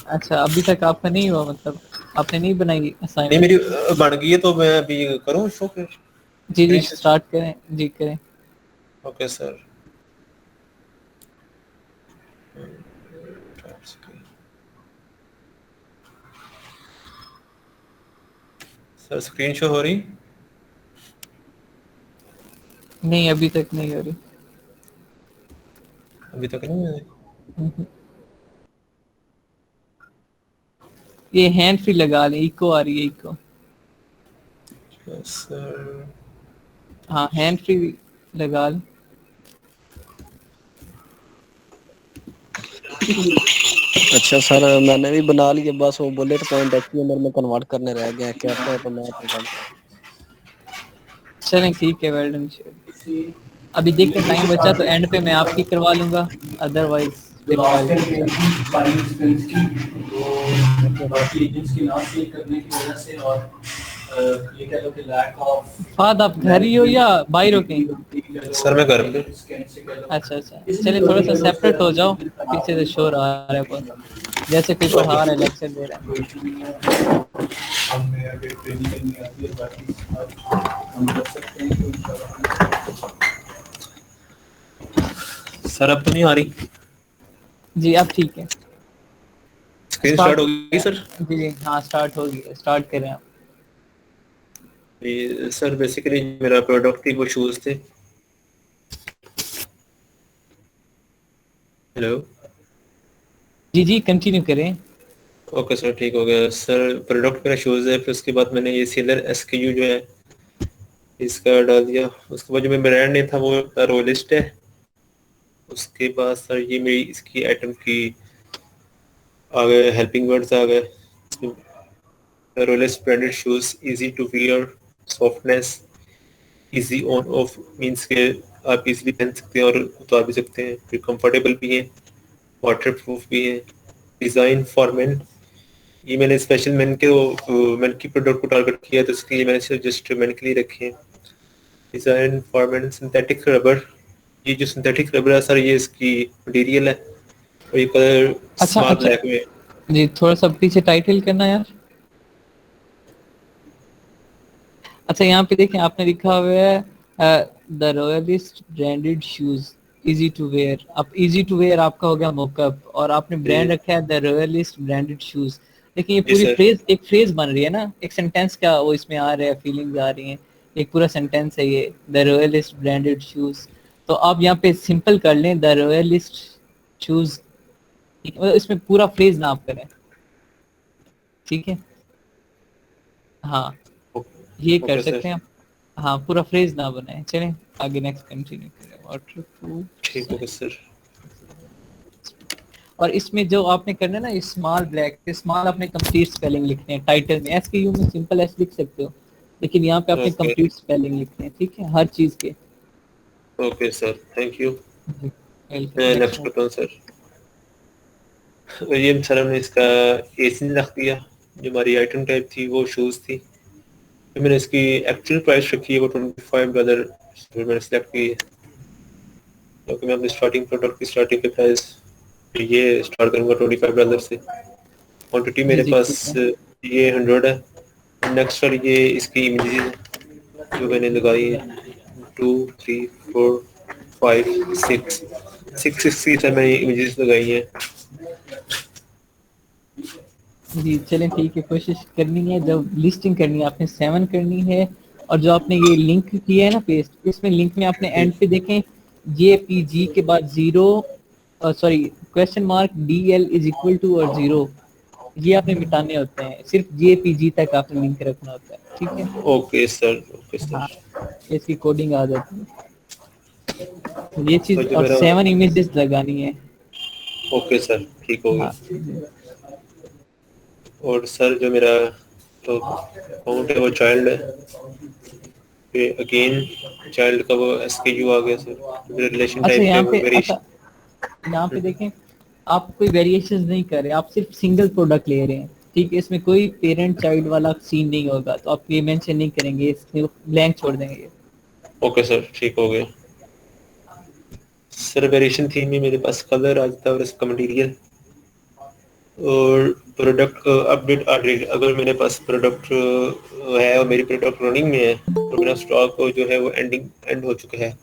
अच्छा, अभी तक आपका नहीं हुआ, मतलब आपने नहीं बनाई नहीं, असाइनमेंट? मेरी बन गई है, तो मैं अभी करूँ शो फिर? जी जी स्टार्ट करें, जी करें। Okay sir. Sir screen show हो रही? नहीं अभी तक नहीं हो रही। अभी तक नहीं है। हम्म। ये हैंड फ्री लगा लें, इको आ रही है, इको। सर हाँ हैंड फ्री लगा लें। अच्छा सर, मैंने भी बना लिया, बस वो बुलेट पॉइंट HTML में कन्वर्ट करने रह गए हैं। क्या क्या तो मैं आपको बताऊं। चलें ठीक है, वेल डन। अभी देखते टाइम बचा तो एंड पे मैं आपकी करवा लूंगा, अदरवाइज जो लास्ट टाइम ट्रेनिंग थी पार्टिसिपेंट्स की, तो बाकी एजेंट्स की ना सील करने की वजह से, और ये कह लो कि लैक ऑफ। फाद आप घर ही हो या बाहर हो कहीं? सर मैं घर पे। अच्छा अच्छा, चलिए थोड़ा सा सेपरेट हो जाओ, पीछे से शोर आ रहा है बहुत, जैसे कोई पढ़ा रहा है, लेक्चर दे रहा है। कोई इशू नहीं है, हमें अगर ट्रेनिंग करनी आती है बाकी हम कर सकते हैं, कोई इंशाल्लाह। सर अब तो नहीं आ रही जी अब ठीक है। स्क्रीन स्टार्ट हो गई सर? जी जी हाँ स्टार्ट हो गई, स्टार्ट करें आप। सर बेसिकली मेरा प्रोडक्ट थी वो शूज थे। हेलो। जी जी कंटिन्यू करें। ओके सर, ठीक हो गया सर। प्रोडक्ट मेरा शूज है, फिर उसके बाद मैंने ये सेलर SKU जो है इसका डाल दिया। उसके बाद जो मेरा ब्रांड नेम था वो रोलिस्ट है। उसके बाद सर ये मेरी इसकी आइटम की आ गए हेल्पिंग वर्ड्स आ गए। रोलिस्ट branded shoes, easy to wear, softness, easy on off, means के आप इजीली पहन सकते हैं और उतार भी सकते हैं, फिर कंफर्टेबल भी हैं, वाटर प्रूफ भी हैं। डिज़ाइन फॉर मेन, ये मैंने स्पेशल मेन की प्रोडक्ट को टारगेट किया, तो इसके लिए मैंने जस्ट मेन के लिए रखे हैं। Design for main, synthetic rubber, ये जो सिंथेटिक रबर है सर ये इसकी मटेरियल है, और ये कलर स्मार्ट ब्लैक में। जी थोड़ा सा पीछे टाइटल करना यार। अच्छा यहाँ पे देखें आपने लिखा हुआ है the royalist branded shoes easy to wear. अब इजी टू वेयर आपका हो गया मोकअप, और आपने ब्रांड रखा है द रॉयलिस्ट ब्रांडेड शूज। लेकिन ये पूरी फ्रेज एक फ्रेज बन रही है ना, एक सेंटेंस का वो इसमें आ रहा है, फीलिंग्स आ रही हैं, एक पूरा सेंटेंस है ये, द रॉयलिस्ट ब्रांडेड शूज। तो आप यहाँ पे सिंपल कर लें द रॉयलिस्ट शूज, इसमें पूरा फ्रेज ना आप करें, ठीक है? हाँ ये कर सकते हैं आप, हाँ पूरा फ्रेज ना बनाए। चलें आगे नेक्स्ट कंटिन्यू करें। वाटरप्रूफ, ठीक है सर। और इसमें जो आपने करना है ना स्मॉल ब्लैक, स्मॉल आपने कंप्लीट स्पेलिंग लिखने हैं। टाइटल में SKU में सिंपल S लिख सकते हो, लेकिन यहाँ पे आपने कंप्लीट स्पेलिंग लिखने हैं, ठीक है, हर चीज के। Okay sir, thank you. Welcome. मैं नेक्स्ट करता हूँ सर। ये सर हमने इसका एसी रख दिया, जो हमारी आइटम टाइप थी वो शूज़ थी। फिर मैंने इसकी एक्चुअल प्राइस रखी है वो $25 फिर मैंने सेलेक्ट की है, क्योंकि मैं अपनी स्टार्टिंग प्रोडक्ट की स्टार्टिंग की प्राइस ये स्टार्ट करूँगा $25 से। क्वांटिटी मेरे जी पास ठीक है। ये 100 है। नेक्स्ट सर ये इसकी इमेजेस जो मैंने लगाई है 2 3 4 5 6 6 सर मैंने इमेजेस लगाई हैं। जी चलें ठीक है, कोशिश करनी है, जब लिस्टिंग करनी है आपने 7 करनी है। और जो आपने ये लिंक किया है ना पेस्ट, इसमें लिंक में आपने एंड पे देखें JPG के बाद 0 sorry question mark DL is equal to और 0, ये आपने मिटाने होते हैं, सिर्फ JPG तक आपने लिंक रखना होता है, ठीक है। ओके सर, ओके हाँ, सर। इसकी कोडिंग आ जाती है ये तो चीज, जो और मेरा 7 इमेजेस लगानी है। ओके सर, ठीक हो हाँ गया। और सर जो मेरा तो अकाउंट है वो चाइल्ड है, फिर अगेन चाइल्ड का वो SKU आ गया सर। तो मेरा रिलेशन अच्छा टाइप है यहाँ वो पे, वेरिएशन। अच्छा यहाँ पे देखें, आप कोई वेरिएशंस नहीं कर रहे, आप सिर्फ सिंगल प्रोडक्ट ले रहे हैं, ठीक है। इसमें कोई पेरेंट चाइल्ड वाला सीन नहीं होगा, तो आप ये मेंशन नहीं करेंगे, इसमें ब्लैंक छोड़ देंगे ये। ओके सर, ठीक हो गया। सर वेरिएशन थीम में मेरे पास कलर आ जाता है और इसका मटेरियल और प्रोडक्ट अपडेट ऑर्डर। अगर मेरे पास प्रोडक्ट है और मेरी प्रोडक्ट रनिंग में है तो मेरा स्टॉक जो है वो एंड हो चुका है,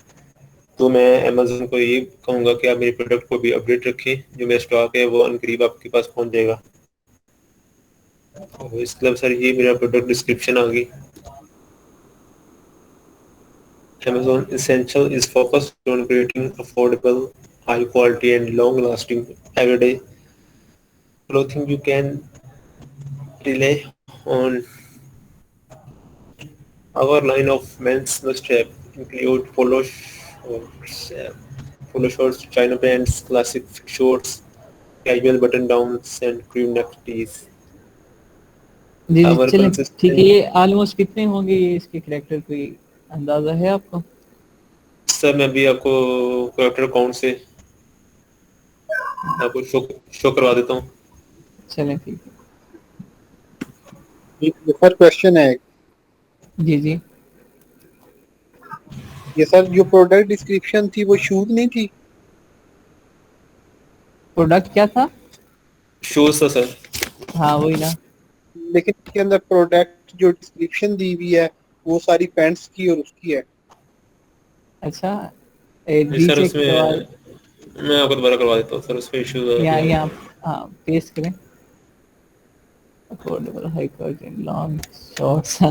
तो मैं अमेज़न को ये कहूँगा कि आप मेरी प्रोडक्ट को भी अपडेट रखें, जो मेरा स्टॉक है वो अनकरीब आपके पास पहुँच जाएगा। तो इसके अलावा सर ये मेरा प्रोडक्ट डिस्क्रिप्शन आ गई। Amazon Essential is focused on creating affordable, high quality and long lasting everyday clothing you can rely on. Our line of men's must-have include polo shorts, chino pants, classic shorts, casual button-downs, and crew neck tees. Ji ji Our चलें ठीक है। consistent ये almost कितने होंगे ये इसके character, कोई अंदाजा है आपको? सर मैं भी आपको कैरेक्टर अकाउंट से आपको शो करवा देता हूँ। चलें ठीक है। ये सर क्वेश्चन है, जी जी ये सर जो प्रोडक्ट डिस्क्रिप्शन थी वो शूज नहीं थी, प्रोडक्ट क्या था? शूज था सर। हाँ वही ना। लेकिन इसके अंदर प्रोडक्ट जो डिस्क्रिप्शन दी हुई है वो सारी पैंट्स की और उसकी है। अच्छा जी सर, रीचेक करवा, उसमें मैं आपको दोबारा करवा देता हूँ सर, उसमें इश्यूज आ यहाँ गया। यहाँ हाँ पेस्ट करें, affordable high quality long shorts एक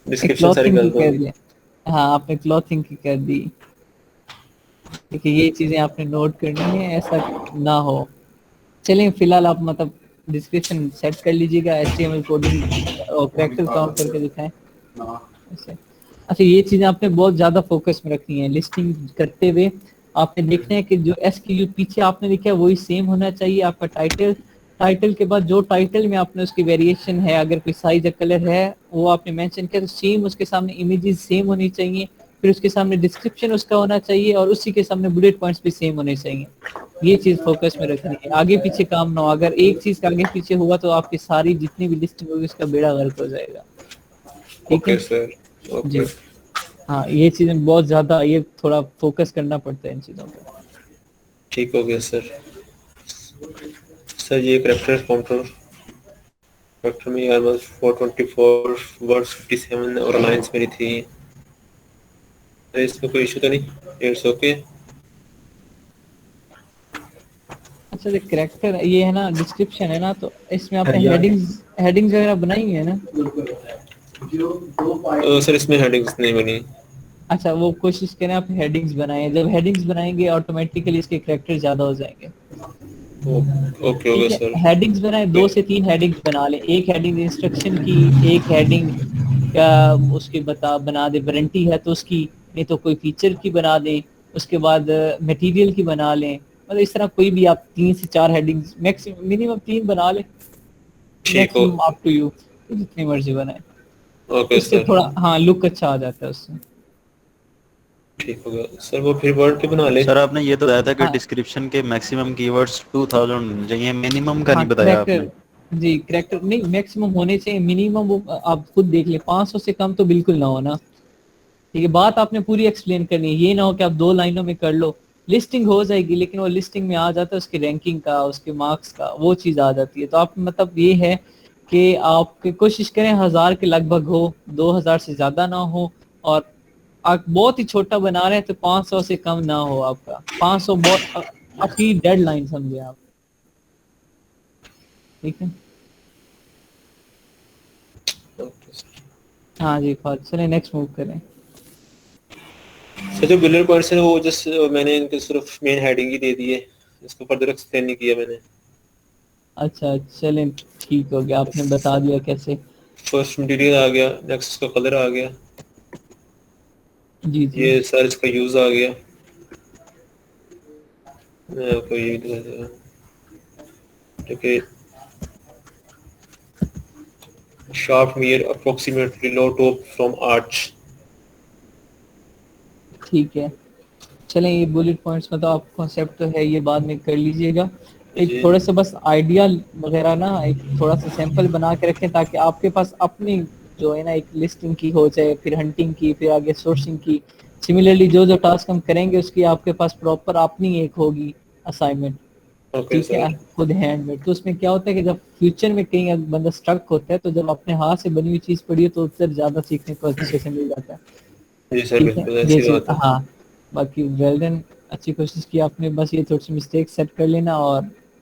डिस्क्रिप्शन सारी क्लॉथिंग की गलत कर होगी। दी। हाँ आपने क्लॉथिंग की कर दी, देखिए ये चीजें आपने नोट करनी है, ऐसा ना हो। चलिए फिलहाल आप मतलब डिस्क्रिप्शन सेट कर लीजिएगा, HTML कोडिंग और कैरेक्टर काउंट करके दिखाएं ऐसे। अच्छा ये चीजें आपने बहुत ज्यादा फोकस में रखनी है लिस्टिंग करते हुए। आपने देखना है कि जो SKU पीछे आपने लिखा है वही सेम होना चाहिए। आपका टाइटल, टाइटल के बाद जो टाइटल में आपने उसकी वेरिएशन है, अगर कोई साइज या कलर है वो आपने मेंशन किया तो सेम उसके सामने इमेजेस सेम होनी चाहिए, फिर उसके सामने डिस्क्रिप्शन उसका होना चाहिए और उसी के सामने बुलेट पॉइंट्स भी सेम होने चाहिए। ये चीज फोकस में रखनी है, आगे पीछे काम ना हो। अगर एक चीज का आगे पीछे हुआ तो आपकी सारी जितनी भी लिस्टिंग होगी उसका बेड़ा गर्क हो जाएगा, ठीक है ओके सर, जी। ओके हाँ ये चीजें बहुत ज्यादा, ये थोड़ा फोकस करना पड़ता है इन चीजों पर। ठीक हो गया सर। सर ये कैरेक्टर काउंटर, कैरेक्टर में यार बस 424 वर्ड्स 57 और लाइंस मेरी थी। तो इसमें कोई इशू तो नहीं? It's okay. अच्छा जो कैरेक्टर ये है ना, डिस्क्रिप्शन है ना, तो इसमें आपने हेडिंग्स हेडिंग्स वगैरह बनाई है ना? सर इसमें हेडिंग्स नहीं बनी। अच्छा वो कोशिश करें आप हेडिंग्स बनाएं, जब हेडिंग्स बनाएंगे ऑटोमेटिकली इसके कैरेक्टर ज्यादा हो जाएंगे, ओके हो ठीक गया है। सर। हेडिंग्स बनाए, 2 से 3 हेडिंग्स बना लें। एक हेडिंग इंस्ट्रक्शन की, एक हेडिंग का उसकी बना दे, वारंटी है तो उसकी, नहीं तो कोई फीचर की बना दें। उसके बाद मटेरियल की बना लें, मतलब इस तरह कोई भी आप 3 से 4 हेडिंग्स मैक्सिमम, मिनिमम 3 बना लें, ठीक हो, मैक्सिमम अप टू यू, जितनी मर्जी बनाए। ओके इससे सर। थोड़ा हाँ लुक अच्छा आ जाता है उससे। ठीक होगा सर। वो फिर वर्ड पे बना ले। सर आपने ये तो बताया था कि हाँ डिस्क्रिप्शन के मैक्सिमम कीवर्ड्स 2000 होने चाहिए, मिनिमम का हाँ नहीं बताया आपने। करेक्टर जी, करेक्टर नहीं मैक्सिमम होने चाहिए, मिनिमम वो आप खुद देख ले, 500 से कम तो बिल्कुल ना होना। ठीक है, बात आपने पूरी एक्सप्लेन करनी है, ये ना हो कि आप 2 लाइनों में कर लो, लिस्टिंग हो जाएगी लेकिन वो लिस्टिंग में आ जाता है उसकी रैंकिंग का, उसके मार्क्स का, वो चीज़ आ जाती है। तो आप मतलब ये है कि आप कोशिश करें 1000 के लगभग हो, 2000 से ज़्यादा ना हो, और आप बहुत ही छोटा बना रहे हैं तो 500 से कम ना हो आपका, 500 बहुत आपकी डेडलाइन समझे आप। ठीक है, ओके सर। हाँ जी फॉर चलिए नेक्स्ट मूव करें। सर जो बिल्डर पॉइंट्स है वो जस्ट मैंने इनके सिर्फ मेन हेडिंग ही दे दी है, इसको फर्दर एक्सप्लेन नहीं किया मैंने। अच्छा चलें, ठीक हो गया, आपने बता दिया कैसे। फर्स्ट मटेरियल आ गया, नेक्स्ट इसका कलर आ गया, जी जी ये सर इसका यूज आ गया। मैं आपको ये भी दिखा देता हूं। ठीक है, shaft मियर approximately low top from arch. ठीक है, चलें ये बुलेट पॉइंट्स मतलब आप कॉन्सेप्ट तो है ये बाद में कर लीजिएगा, एक जी थोड़ा सा बस आइडिया वगैरह ना, एक थोड़ा सा सैंपल बना के रखें ताकि आपके पास अपनी जो है ना एक लिस्टिंग की हो जाए, फिर हंटिंग की, फिर आगे सोर्सिंग की। सिमिलरली जो जो टास्क हम करेंगे उसकी आपके पास प्रॉपर अपनी एक होगी असाइनमेंट। ओके ठीक है, सर। खुद हैंडमेड, तो उसमें क्या होता है कि जब फ्यूचर में कहीं अगर बंदा स्ट्रक होता है तो जब अपने हाथ से बनी हुई चीज पड़ी है तो उससे ज्यादा सीखने को अच्छे से मिल जाता है। जी सर ठीक है, बिल्कुल ये ऐसी चीज बात है। हाँ, बाकी वेल डन, अच्छी कोशिश की आपने, बस ये थोड़ी सी मिस्टेक सेट कर लेना और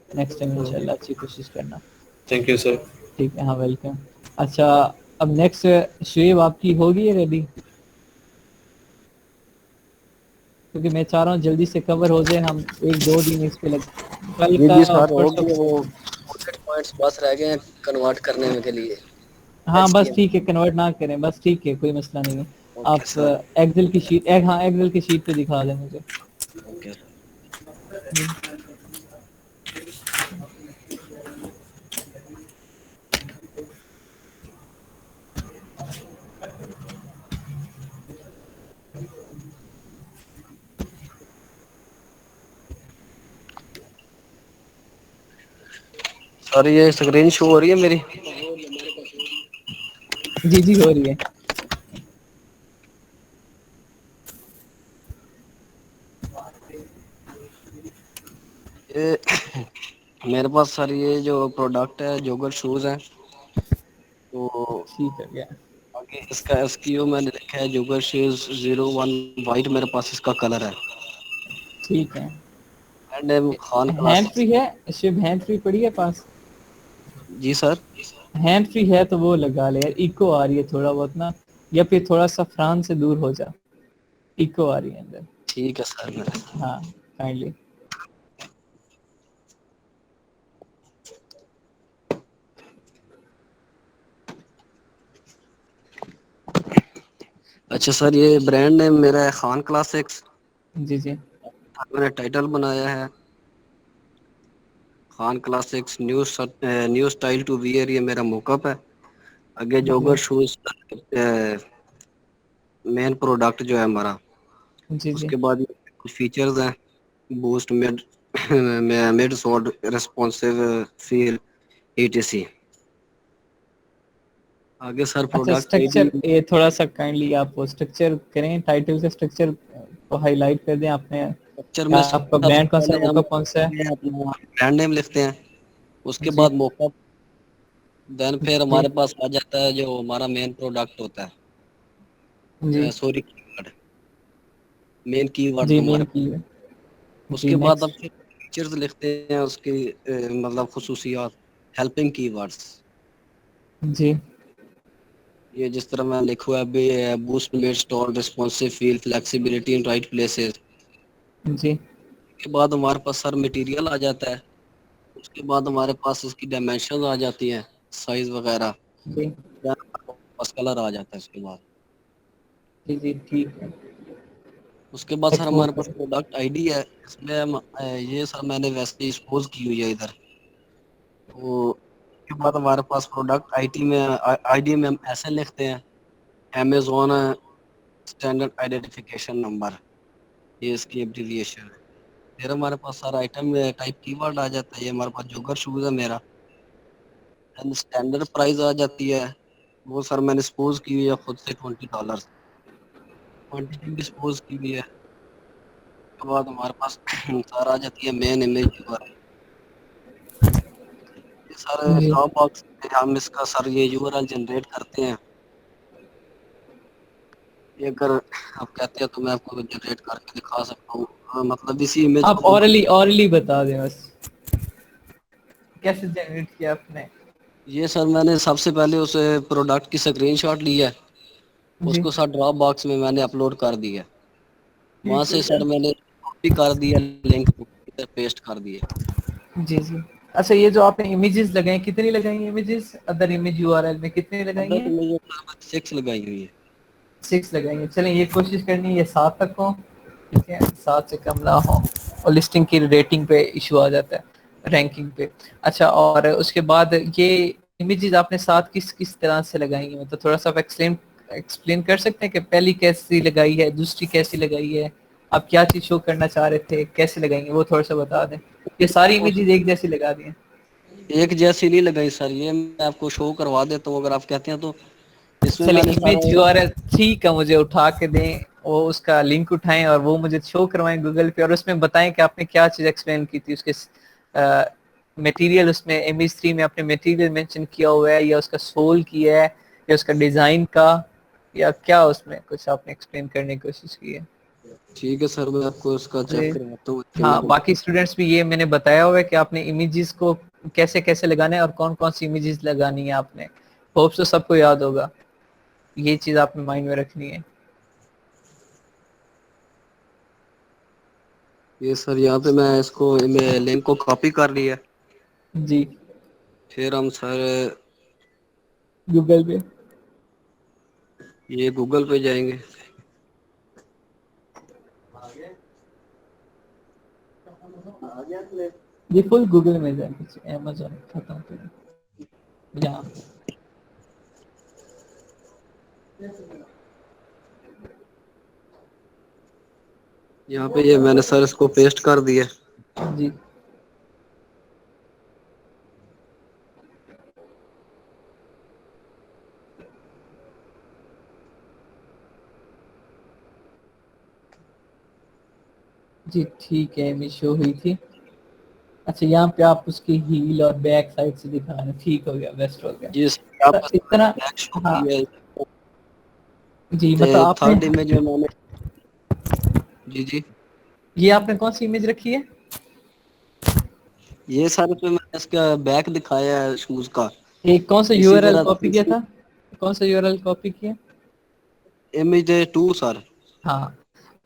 नेक्स्ट टाइम इंशाल्लाह अच्छी कोशिश करना। Thank you sir. ठीक है, हाँ वेलकम। अच्छा, अब नेक्स्ट शुएब आपकी होगी रेडी, क्योंकि मैं चाह रहा हूँ जल्दी से कवर हो जाए, हम 1-2 दिन इस पे लग, कल जी का जी और सर, हो परसों। गया वो, बुलेट पॉइंट्स बस रह गए हैं कन्वर्ट करने में के लिए हाँ बस HTML। ठीक है, कन्वर्ट ना करें बस, ठीक है कोई मसला नहीं है। ओके आप सर। एक्सेल की शीट हाँ एक्सेल की शीट पे दिखा दें मुझे। ओके। जी। सर ये स्क्रीन शो हो रही है मेरी? जी जी हो रही है। ये मेरे पास सर ये जो प्रोडक्ट है जोगर शूज है, तो ठीक है गया। आगे इसका एसक्यू मैंने लिखा है जोगर शूज 01 वाइट, मेरे पास इसका कलर है। ठीक है, brand name Khan hand classics. Free है शिव, हैंड फ्री पड़ी है पास? जी सर। हैंड फ्री है तो वो लगा ले यार, इको आ रही है थोड़ा बहुत ना, या फिर थोड़ा सा फ्रांस से दूर हो जा, इको आ रही है अंदर। ठीक है सर। मैं हाँ काइंडली। अच्छा सर, ये ब्रांड नेम मेरा है खान क्लासिक्स। जी जी मैंने टाइटल बनाया है Khan classics new new style to wear, ये मेरा मोकअप है। आगे जी जोगर शूज मेन प्रोडक्ट जो है हमारा, जी जी। उसके बाद कुछ फीचर्स हैं, boost mid mid sold responsive feel etc। आगे सर अच्छा प्रोडक्ट आईडी। स्ट्रक्चर, ये थोड़ा सा काइंडली आप स्ट्रक्चर करें, टाइटल का स्ट्रक्चर को हाईलाइट कर दें आपने, पिक्चर क्या में आपका सबसे ब्रांड कौन सा, पहले हम मोका कौन सा है? अपना ब्रांड नेम लिखते हैं, उसके जी बाद मोकअप, देन फिर जी हमारे पास आ जाता है जो हमारा मेन प्रोडक्ट होता जी है, सॉरी कीवर्ड, मेन कीवर्ड जी जो हमारे मेन पास। की है। जी उसके बाद अब नेक्स्ट। फिर फीचर्स लिखते हैं उसकी, मतलब खसूसियात, हेल्पिंग कीवर्ड्स। जी ये जिस तरह मैं लिखूँ अभी, boost midsole responsive feel flexibility in right places. जी के बाद हमारे पास सर मटेरियल आ जाता है, उसके बाद हमारे पास इसकी डायमेंशन आ जाती हैं, साइज वगैरह, जी बस कलर आ जाता है उसके बाद। जी जी ठीक है, उसके बाद सर नेक्स्ट मूव हमारे पास करें। प्रोडक्ट आईडी है, इसमें हम ये सर मैंने वैसे ही एक्सपोज की हुई है इधर। तो उसके बाद हमारे पास प्रोडक्ट आईटी में आईडी में हम ऐसे लिखते हैं, अमेजोन स्टैंडर्ड आइडेंटिफिकेशन नंबर। ये इसकी एब्रिविएशन है। फिर हमारे पास सारा आइटम टाइप कीवर्ड आ जाता है। ये हमारे पास जोगर शूज है मेरा। एंड स्टैंडर्ड प्राइस आ जाती है, वो सर मैंने सपोज की हुई है खुद से $20। क्वांटिटी भी सपोज की हुई है। उसके बाद हमारे पास सर आ जाती है मेन इमेज। ये सारे जी। ड्रॉप बॉक्स में हम इसका सर ये यूआरएल जनरेट करते हैं। ये अगर आप कहते हैं तो मैं आपको जनरेट करके दिखा सकता हूँ। मतलब इसी इमेज आप को हम ऑरली बता दें बस, कैसे जनरेट किया आपने? ये सर मैंने सबसे पहले उस प्रोडक्ट की स्क्रीनशॉट ली है, जी। उसको सर ड्रॉप बॉक्स में मैंने अपलोड कर दिया। वहां ठीक हो से सर गया। मैंने कॉपी कर दिया, लिंक पेस्ट कर दिए। जी जी। अच्छा, ये जो आपने इमेजेस लगाई, कितनी लगाई हैं इमेजेस? अदर इमेज यूआरएल में कितनी लगाई अदर हैं? इमेज 6 लगाई हुई है। 6 लगाई हैं। चलें, ये कोशिश करनी है ये 7 तक हो, ठीक है, 7 से कम ना हो। और लिस्टिंग की रेटिंग पे इशू आ जाता है, रैंकिंग पे। अच्छा, और उसके बाद ये इमेजेस आपने 7 किस किस तरह से लगाई हैं? मतलब थोड़ा सा आप एक्सप्लेन कर सकते हैं कि पहली कैसी लगाई है, दूसरी कैसी लगाई है, आप क्या चीज शो करना चाह रहे थे, कैसे लगाएंगे, वो थोड़ा सा बता दें। ये सारी इमेजेस एक जैसी लगा दी हैं? एक जैसी नहीं लगाई सर, ये मैं आपको शो करवा देता हूँ अगर आप कहते हैं तो। इसमें चले, मैंने इमेज सारे यूआरएल ठीक है, मुझे उठा के दें, वो उसका लिंक उठाएं और वो मुझे शो करवाएं गूगल पे, और उसमें बताएं कि आपने क्या चीज एक्सप्लेन की थी। उसके मटेरियल, उसमें इमेज 3 में आपने मटेरियल मेंशन किया हुआ है, या उसका सोल किया है, या उसका डिजाइन का, या क्या उसमें कुछ आपने एक्सप्लेन करने की कोशिश की है? ठीक है सर, मैं आपको इसका चेक जी। करवाता हूँ कि हाँ, मैं बाकी स्टूडेंट्स भी ये मैंने बताया हुआ है कि आपने इमेजेस को कैसे कैसे लगाना है और कौन कौन सी इमेजेस लगानी है आपने। होप सो सबको याद होगा, ये चीज आपने माइंड में रखनी है। ये सर यहाँ पे मैं इसको मैं लिंक को कॉपी कर लिया। जी। फिर हम सर गूगल पे। ये गूगल पे जाएंगे। ये फुल गूगल में जाए, कुछ अमेजोन खत्म करें यहाँ। यहाँ पे ये मैंने सर इसको पेस्ट कर दिया। जी। जी ठीक है, इमेज शो हुई थी। अच्छा, यहाँ पे आप उसकी हील और बैक साइड से दिखा रहे हैं, ठीक हो गया, बेस्ट हो गया। ये सर यहाँ तो पर इतना, बैक शो हाँ की है। जी, मतलब आपने, थर्ड इमेज में मैंने जी जी ये आपने कौन सी इमेज रखी है? ये सर पे मैंने इसका बैक दिखाया है शूज का। एक कौन सा इसी यूआरएल तरह कॉपी किया था? कौन सा यूआरएल कॉपी किया? Image 2 sir. हाँ।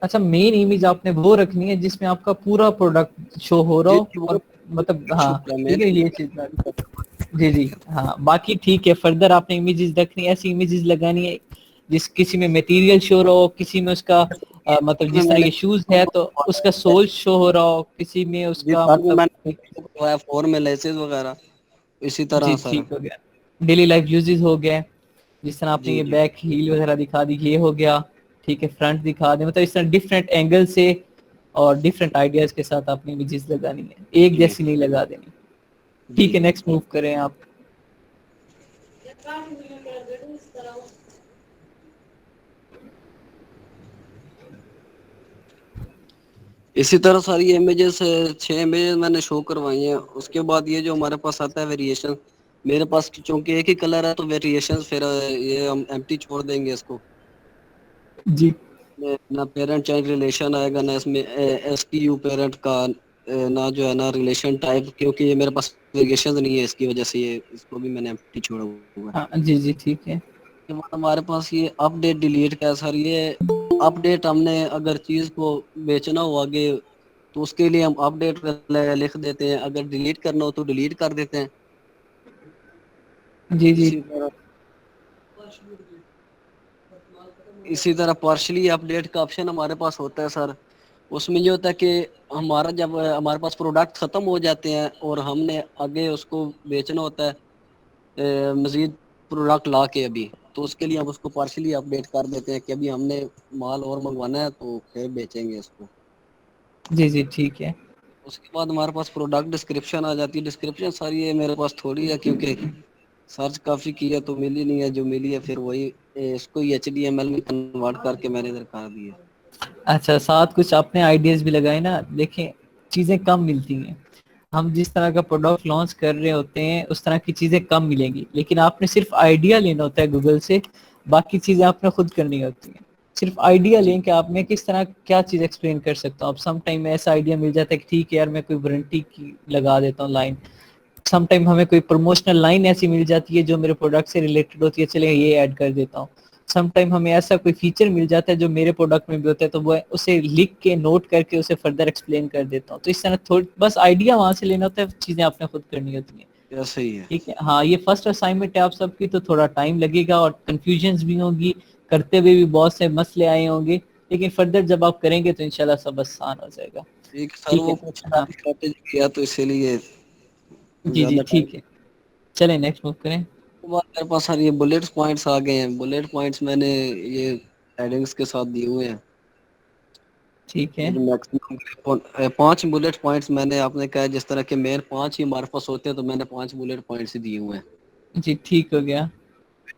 अच्छा, मेन इमेज आपने वो रखनी है जिसमें आपका पूरा प्रोडक्ट शो हो रहा जी हो, जी, वो और मतलब शो हाँ है ठीक है, ये चीज जी जी। हाँ, बाकी ठीक है, फर्दर आपने इमेजेस रखनी है, ऐसी इमेजेस लगानी है जिस किसी में मटेरियल शो रहा हो, किसी में उसका मतलब जिस तरह मैंने ये शूज है तो उसका सोल शो हो रहा हो, किसी में जी उसका सर में मतलब मैंने 4 में लेसेस वगैरह इसी तरह जी सर। ठीक हो गया। डेली लाइफ यूजेस हो गए, जिस तरह आपने जी ये जी बैक हील वगैरह दिखा दी, ये हो गया। ठीक है, फ्रंट दिखा दे, मतलब इस तरह डिफरेंट एंगल से और डिफरेंट आइडियाज के साथ आपने इमेजेस लगानी है, एक जी जैसी नहीं लगा देनी। ठीक जी है, नेक्स्ट मूव करें आप। इसी तरह सारी इमेजेस 6 इमेजेस मैंने शो करवाई हैं। उसके बाद ये जो हमारे पास आता है वेरिएशन, मेरे पास चूंकि एक ही कलर है तो वेरिएशन फिर ये हम एम्प्टी छोड़ देंगे इसको। जी ना पेरेंट चाइल्ड रिलेशन आएगा, ना इसमें एसटीयू पेरेंट का, ना जो है ना रिलेशन टाइप, क्योंकि ये मेरे पास वेरिएशन नहीं है इसकी वजह से ये इसको भी मैंने एम्प्टी छोड़ा हुआ है। हाँ जी जी ठीक है। उसके बाद हमारे पास ये अपडेट डिलीट का है सर। ये अपडेट हमने अगर चीज को बेचना हो आगे तो उसके लिए हम अपडेट लिख देते हैं, अगर डिलीट करना हो तो डिलीट कर देते हैं। जी जी। इसी तरह इसी तरह पार्शली अपडेट का ऑप्शन हमारे पास होता है सर। उसमें ये होता है कि हमारा जब हमारे पास प्रोडक्ट ख़त्म हो जाते हैं और हमने आगे उसको बेचना होता है मज़ीद प्रोडक्ट ला के अभी, तो उसके लिए हम उसको पार्शली अपडेट कर देते हैं कि अभी हमने माल और मंगवाना है तो फिर बेचेंगे इसको। जी जी ठीक है। उसके बाद हमारे पास प्रोडक्ट डिस्क्रिप्शन आ जाती है। डिस्क्रिप्शन सारी है मेरे पास थोड़ी है, क्योंकि सर्च काफी किया तो मिली नहीं है। जो मिली है फिर वही इसको ही HTML में कन्वर्ट करके मैंने इधर कर दिया। अच्छा, साथ कुछ अपने आइडियाज भी लगाए ना। देखें, चीज़ें कम मिलती हैं। हम जिस तरह का प्रोडक्ट लॉन्च कर रहे होते हैं उस तरह की चीज़ें कम मिलेंगी, लेकिन आपने सिर्फ आइडिया लेना होता है गूगल से, बाकी चीज़ें आपने खुद करनी होती हैं। सिर्फ आइडिया जी लें कि आप मैं किस तरह क्या चीज़ एक्सप्लेन कर सकता हूँ। अब सम टाइम ऐसा आइडिया मिल जाता है कि ठीक है यार, मैं कोई वारंटी की लगा देता हूँ लाइन। सम टाइम हमें कोई प्रमोशनल लाइन ऐसी मिल जाती है जो मेरे प्रोडक्ट से रिलेटेड होती है, चले ये ऐड कर देता हूँ। सम टाइम हमें ऐसा कोई फीचर मिल जाता है जो मेरे प्रोडक्ट में भी होता है, तो वो उसे लिख के नोट करके उसे फर्दर एक्सप्लेन कर देता हूँ। तो इस तरह थोड़ी बस आइडिया वहां से लेना होता है, चीजें आपने खुद करनी होती हैं। ऐसे ही है। ठीक है, हाँ ये फर्स्ट असाइनमेंट है आप सबकी, तो थोड़ा टाइम लगेगा और कंफ्यूजन भी होगी, करते हुए भी बहुत से मसले आए होंगे, लेकिन फर्दर जब आप करेंगे तो इंशाल्लाह सब आसान हो जाएगा। एक सर ठीक वो है। कुछ हाँ टाइम शॉर्टेज किया तो इसीलिए जी जी ज्यादा टाइम। ठीक है, चलें नेक्स्ट मूव करें। उसके बाद मेरे पास सर ये बुलेट पॉइंट्स आ गए हैं। बुलेट पॉइंट्स मैंने ये हेडिंग्स के साथ दिए हुए हैं। ठीक है। ये जो मैक्सिमम 5 बुलेट पॉइंट्स मैंने, आपने कहा जिस तरह के मेन 5 ही हमारे पास होते हैं, तो मैंने 5 बुलेट पॉइंट्स ही दिए हुए हैं। जी ठीक हो गया।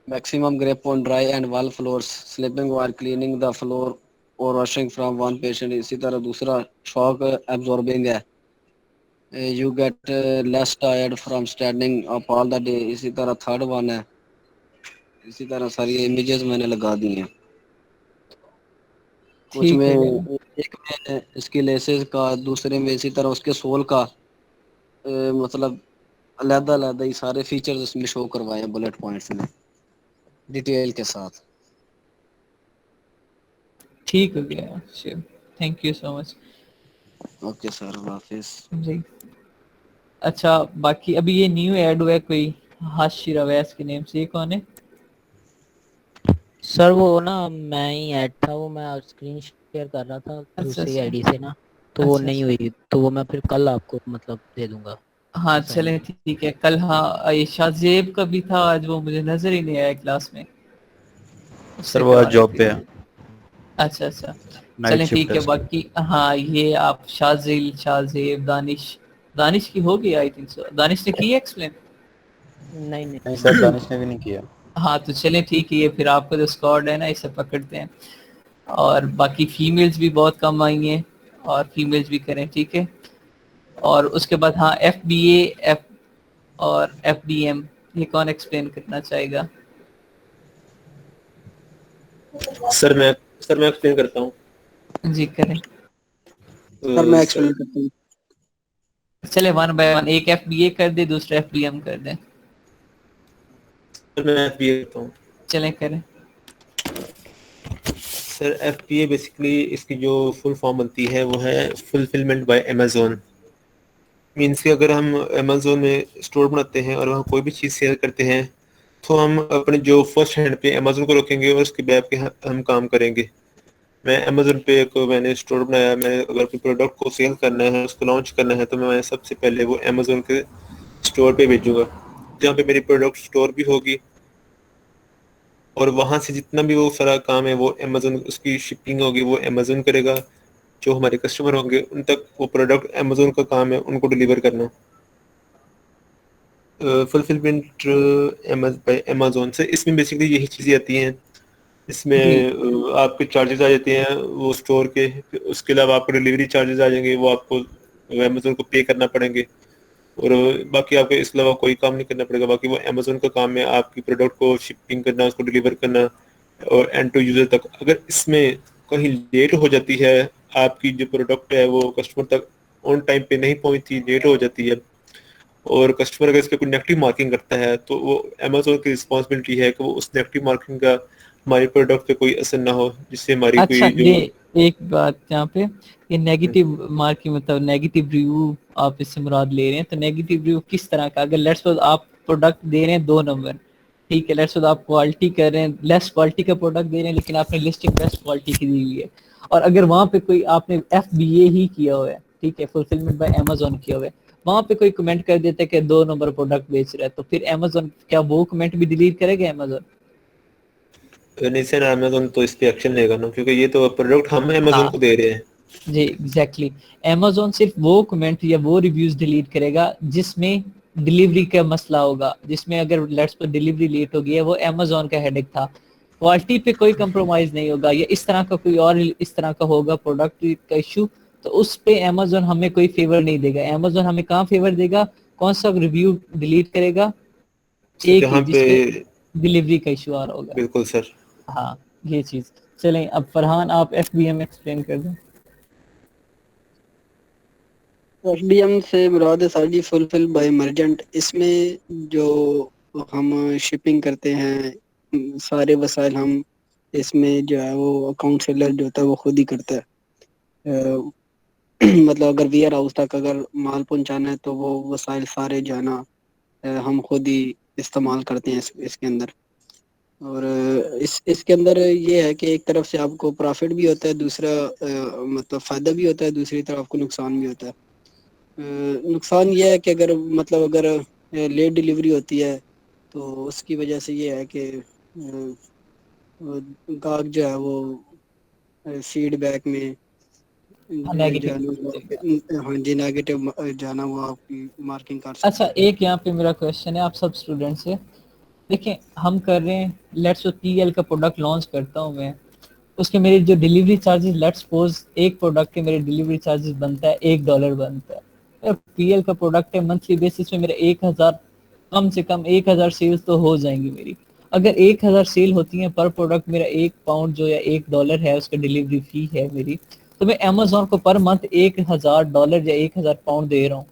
Maximum grip on dry and wet floors, slipping while cleaning the floor और वॉशिंग फ्रॉम वन पेशेंट। इसी तरह दूसरा शॉक एब्जॉर्बिंग है, you get less tired from standing up all the day. इसी तरह थर्ड वन है। इसी तरह सारी इमेजेस मैंने लगा दी हैं। कुछ में ठीक है गया। एक में इसकी लेसेस का, दूसरे में इसी तरह उसके सोल का मतलब अलग अलग ही सारे फीचर्स इसमें शो करवाए हैं बुलेट पॉइंट्स में डिटेल के साथ। ठीक हो गया, sure. Thank you so much. Okay sir, हाफिज। जी। अच्छा, बाकी अभी ये न्यू ऐड हुआ है कोई, हाशिर अवैस के नेम से, ये कौन है? सर वो ना मैं ही ऐड था, वो मैं स्क्रीन शेयर कर रहा था अच्छा दूसरी अच्छा। आईडी से ना, तो वो अच्छा नहीं अच्छा। हुई। तो वो मैं फिर कल आपको मतलब दे दूंगा हाँ चलें असाइनमेंट। ठीक है। कल हाँ ये शाहजेब का भी था, आज वो मुझे नजर ही नहीं आया क्लास में, सर उससे वो आज करवाना जॉब पे फिर। है, अच्छा अच्छा। नाइट चलें शिफ्ट ठीक है है। उसकी। बाकी हाँ ये आप शाजिल, शाहजेब, दानिश, दानिश की होगी आई थिंक सो। दानिश ने की है एक्सप्लेन? नहीं नहीं नहीं सर, नहीं। दानिश ने भी नहीं किया। हाँ तो चलें ठीक है, ये फिर आपका जो स्क्वाड है ना इसे पकड़ते हैं। और बाकी फीमेल्स भी बहुत कम आई हैं, और फीमेल्स भी करें ठीक है। और उसके बाद हाँ FBA एफ और FDM, ये कौन एक्सप्लेन करना चाहेगा? सर मैं एक्सप्लेन करता हूँ। जी करें। सर मैं सर एक्सप्लेन करता हूँ। चले वन बाय वन, एक FBA कर दे, दूसरा FDM कर दे। मैं FBA करता हूँ। चलें करें। सर FBA बेसिकली इसकी जो फुल फॉर्म बनती है वो है फुलफिलमेंट बाय अमेजोन। मीन्स कि अगर हम अमेजोन में स्टोर बनाते हैं और वहाँ कोई भी चीज़ शेयर करते हैं, तो हम अपने जो फर्स्ट हैंड पे अमेजोन को रखेंगे और उसके बैक पे हम काम करेंगे। मैं अमेजोन पे को मैंने स्टोर बनाया, मैं अगर कोई प्रोडक्ट को सेल करना है, उसको लॉन्च करना है, तो मैं सबसे पहले वो अमेजोन के स्टोर पे भेजूंगा, जहाँ पे मेरी प्रोडक्ट स्टोर भी होगी। और वहाँ से जितना भी वो सारा काम है वो अमेजोन, उसकी शिपिंग होगी वो अमेजोन करेगा। जो हमारे कस्टमर होंगे उन तक वो प्रोडक्ट अमेजोन का काम है उनको डिलीवर करना। फुलफिलमेंट बाय अमेजोन से इसमें बेसिकली यही चीज़ें आती हैं। इसमें जी आपके चार्जेस आ जाते हैं वो स्टोर के, उसके अलावा आपको डिलीवरी चार्जेस आ जाएंगे, वो आपको अमेजोन को पे करना पड़ेंगे। और बाकी आपको इसके अलावा कोई काम नहीं करना पड़ेगा। बाकी वो अमेजोन का काम है आपकी प्रोडक्ट को शिपिंग करना, उसको डिलीवर करना और एंड टू यूजर तक। अगर इसमें कहीं लेट हो जाती है, आपकी जो प्रोडक्ट है वो कस्टमर तक ऑन टाइम पे नहीं पहुंचती, लेट हो जाती है, और कस्टमर अगर इस पर कोई नेगेटिव मार्किंग करता है, तो वो अमेजोन की रिस्पॉन्सिबिलिटी है कि वो उस नेगेटिव मार्किंग का हमारी प्रोडक्ट पे कोई असर ना हो, जिससे हमारी अच्छा, कोई जो। ये एक बात यहाँ पे, ये नेगेटिव मार्किंग मतलब नेगेटिव रिव्यू आप इससे मुराद ले रहे हैं, तो नेगेटिव रिव्यू किस तरह का? अगर लेट्स सपोज आप प्रोडक्ट दे रहे हैं 2 नंबर, ठीक है, लेट्स सपोज आप क्वालिटी कर रहे हैं, लेस क्वालिटी का प्रोडक्ट दे रहे हैं, लेकिन आपने लिस्टिंग बेस्ट क्वालिटी की दी हुई है, और अगर वहाँ पे कोई आपने FBA ही किया हुआ है, ठीक है, फुलफिलमेंट बाय अमेजोन किया हुआ है, वहाँ पे कोई कमेंट कर देता है कि 2 नंबर प्रोडक्ट बेच रहा है, तो फिर अमेजोन क्या वो कमेंट भी डिलीट करेगा अमेजोन? नहीं सर, अमेजोन तो इस पे एक्शन लेगा ना, क्योंकि ये तो प्रोडक्ट हम अमेजोन हाँ को दे रहे हैं। जी एग्जैक्टली अमेजोन सिर्फ वो कमेंट या वो रिव्यूज डिलीट करेगा जिसमें डिलीवरी का मसला होगा, जिसमें अगर लेट्स पर डिलीवरी लेट हो गई है वो अमेजोन का हेडेक था। क्वालिटी पे कोई कंप्रोमाइज नहीं होगा, या इस तरह का कोई और इस तरह का होगा प्रोडक्ट का इशू, तो उस पे अमेजोन हमें कोई फेवर नहीं देगा। अमेजोन हमें कहाँ फेवर देगा, कौन सा रिव्यू डिलीट करेगा, एक ही जहाँ पे जिसपे डिलीवरी का इशू आ रहा होगा। बिल्कुल सर। हाँ ये चीज। चलें अब फरहान आप FBM एक्सप्लेन कर दें। FBM से मुराद है सारी फुलफिल बाय मर्चेंट। इसमें जो हम शिपिंग करते हैं सारे वसाइल हम इसमें जो है वो अकाउंट सेलर जो होता है वो खुद ही करता है। मतलब अगर वेयर हाउस तक अगर माल पहुंचाना है तो वो वसाइल सारे जो है ना हम खुद ही इस्तेमाल करते हैं इसके अंदर। और इसके अंदर ये है कि एक तरफ से आपको प्रॉफिट भी होता है, दूसरा मतलब फ़ायदा भी होता है, दूसरी तरफ आपको नुकसान भी होता है। नुकसान ये है कि अगर मतलब अगर लेट डिलीवरी होती है तो उसकी वजह से ये है कि गाहक जो है वो फीडबैक में नेगेटिव। हाँ जी नेगेटिव जाना वो आपकी मार्किंग कर सकता अच्छा है। एक यहाँ पे मेरा क्वेश्चन है आप सब स्टूडेंट से, देखें हम कर रहे हैं लेट्स PL का प्रोडक्ट लॉन्च करता हूँ मैं, उसके मेरे जो डिलीवरी चार्जेस लेट्स सपोज एक प्रोडक्ट के मेरे डिलीवरी चार्जेस बनता है $1 बनता है। PL का प्रोडक्ट है, मंथली बेसिस में मेरे 1000 कम से कम 1000 सेल्स तो हो जाएंगी मेरी। अगर 1000 सेल होती है पर प्रोडक्ट मेरा £1 जो या $1 है उसका डिलीवरी फी है मेरी, तो मैं अमेजोन को पर मंथ $1000 या £1000 दे रहा हूँ।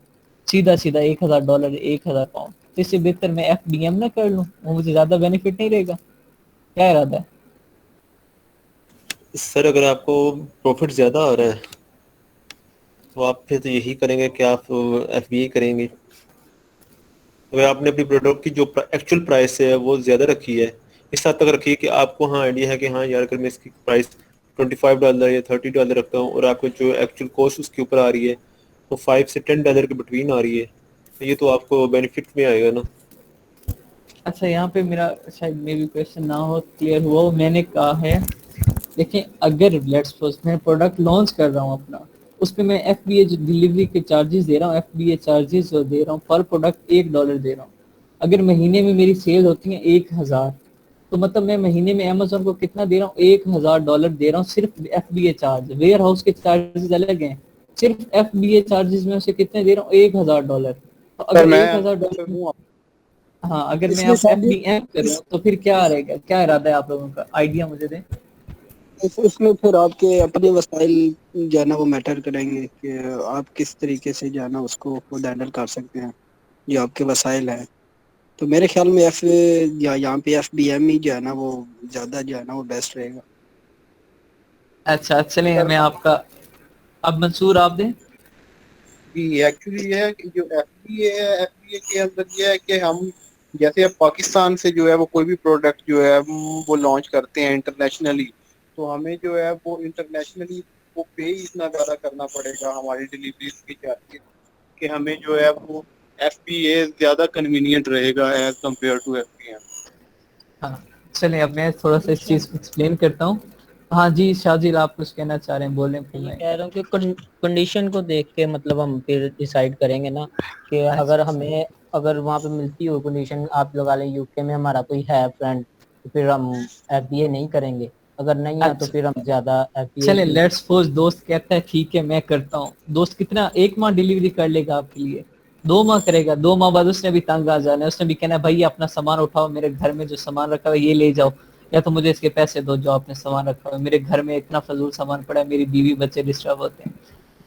सीधा सीधा $1000 £1000। तो इससे बेहतर मैं FBM ना कर लूँ, वो मुझे ज्यादा बेनिफिट नहीं रहेगा। क्या इरादा है? सर अगर आपको प्रॉफिट ज़्यादा आ रहा है तो आप फिर तो यही करेंगे कि आप FBA करेंगे। अगर आपने अपनी प्रोडक्ट की जो एक्चुअल प्राइस है वो ज़्यादा रखी है, इस हद तक रखी है कि आपको हाँ आइडिया है कि हाँ यार अगर मैं इसकी प्राइस $25 या $30 रखता हूँ और आपको जो एक्चुअल कॉस्ट उसके ऊपर आ रही है तो $5 से $10 के बिटवीन आ रही है, तो ये तो आपको बेनिफिट में आएगा ना। अच्छा यहाँ पे मेरा शायद मे भी क्वेश्चन ना हो क्लियर हुआ हो, मैंने कहा है देखिए अगर लेट्स सपोज मैं प्रोडक्ट लॉन्च कर रहा हूँ अपना, उस पे मैं FBA जो डिलीवरी के चार्जेस दे रहा हूँ, FBA चार्जेस जो दे रहा हूँ पर प्रोडक्ट $1 दे रहा हूँ। अगर महीने में मेरी सेल होती है 1000, तो मतलब मैं महीने में अमेजोन को कितना दे रहा हूँ, $1000 दे रहा हूँ सिर्फ FBA चार्ज। वेयर हाउस के चार्जेस अलग हैं, सिर्फ FBA चार्जेस में उसे कितने दे रहा हूँ, $1000। तो सर अगर मैं $1000, हूँ हाँ अगर मैं इसमें आप शादी FBM कर रहा हूँ तो फिर क्या रहेगा, क्या इरादा है आप लोगों का, आइडिया मुझे दें। इसमें फिर आपके अपने वसाइल जो है ना वो मैटर करेंगे कि आप किस तरीके से जो है ना उसको खुद हैंडल कर सकते हैं जो आपके वसाइल हैं। तो मेरे ख्याल में या यहाँ पे FBM ही जो है ना वो ज़्यादा जो है ना वो बेस्ट रहेगा। अच्छा चलिए मैं आपका, अब मंसूर आप दें। जी एक्चुअली ये है कि जो FBA है, FBA के अंदर ये है कि हम जैसे अब पाकिस्तान से जो है वो कोई भी प्रोडक्ट जो है वो लॉन्च करते हैं इंटरनेशनली, तो हमें जो है वो इंटरनेशनली वो पे ही इतना ज़्यादा करना पड़ेगा हमारी डिलीवरी की चार्जेस, कि हमें जो है वो FBA ज़्यादा कन्वीनियंट रहेगा एज कम्पेयर टू FBM। हाँ चलिए अब मैं थोड़ा सा इस चीज़ को एक्सप्लेन करता हूँ। हाँ जी शाजिल आप कुछ कहना चाह रहे हैं, बोलें फिर ये मैं। कह रहा हूँ कि कंडीशन को देख के मतलब हम फिर डिसाइड करेंगे ना कि अगर अच्छा हमें अगर वहाँ पे मिलती हो कंडीशन, आप लगा लें यूके में हमारा कोई है फ्रेंड, तो फिर हम FBA नहीं करेंगे, अगर नहीं है तो अच्छा फिर हम ज्यादा FBA चले की। लेट्स सपोज दोस्त कहता है ठीक है मैं करता हूँ, दोस्त कितना 1 माह डिलीवरी कर लेगा आपके लिए, 2 माह करेगा, 2 माह बाद उसने भी तंग आ जाना है, उसने भी कहना है भाई अपना सामान उठाओ, मेरे घर में जो सामान रखा हुआ है ये ले जाओ, या तो मुझे इसके पैसे दो जो आपने सामान रखा हुआ है, मेरे घर में इतना फजूल सामान पड़ा है, मेरी बीवी बच्चे डिस्टर्ब होते हैं।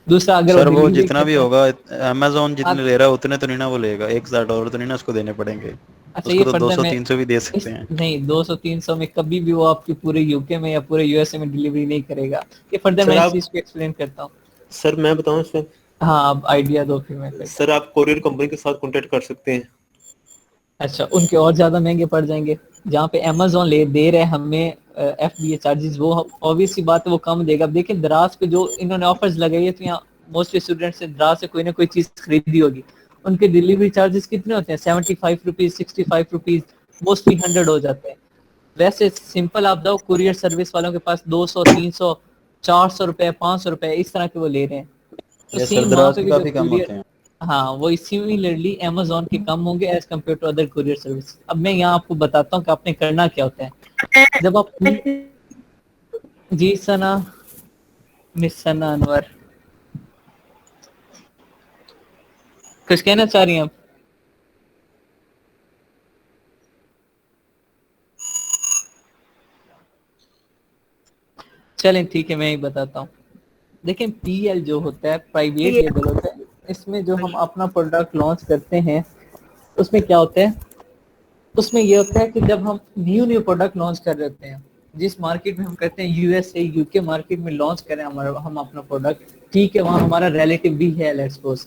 दूसरा अगर वो सर वो डिलीवरी जितना भी करता है, होगा अमेजोन जितने आप ले रहा है उतने तो नहीं ना वो लेगा, $1000 तो नहीं ना उसको देने पड़ेंगे। अच्छा उसको ये तो फर्दर में 200-300 भी दे इस सकते हैं। नहीं 200-300 में कभी भी वो आपकी पूरे यूके में या पूरे USA में डिलीवरी नहीं करेगा। ये फर्दर सर मैं इस आप चीज को एक्सप्लेन करता हूँ। सर मैं बताऊं इसमें, हाँ आप आइडिया दो फिर मैं करता सर हूँ। आप कोरियर कंपनी के साथ कॉन्टेक्ट कर सकते हैं। अच्छा उनके और ज्यादा महंगे पड़ जाएंगे, जहाँ पे अमेजोन ले दे रहे हैं हमें FBA चार्जेस, वो ऑब्वियस सी बात है वो कम देगा। अब देखिए दराज पे जो इन्होंने ऑफर्स लगाई है, तो यहाँ मोस्टली स्टूडेंट्स से दराज से कोई ना कोई चीज खरीदी होगी, उनके डिलीवरी चार्जेस कितने होते हैं, ₹75, ₹65, मोस्टली 100 हो जाते हैं। वैसे सिंपल आप जाओ कुरियर सर्विस वालों के पास 200, 300, 400 रुपए 500 रुपए इस तरह के वो ले रहे हैं। तो ये सेम वहाँ सरदराज पे भी भी जो काफी कम कुरियर, होते हैं। हाँ वो सिमिलरली अमेजोन के कम होंगे as compare to other courier service. अब मैं यहाँ आपको बताता हूँ कि आपने करना क्या होता है। जब आप, जी सना, मिस सना अनवर कुछ कहना चाह रही हैं आप? चलें ठीक है, मैं ही बताता हूँ। देखें पीएल जो होता है प्राइवेट लेबल होता है, इसमें जो हम अपना प्रोडक्ट लॉन्च करते हैं उसमें क्या होता है, उसमें ये होता है कि जब हम न्यू प्रोडक्ट लॉन्च कर रहे होते हैं, जिस मार्केट में हम करते हैं यूएसए यूके मार्केट में लॉन्च करें हमारा हम अपना प्रोडक्ट, ठीक है वहाँ हमारा रिलेटिव भी है लेट्स सपोज,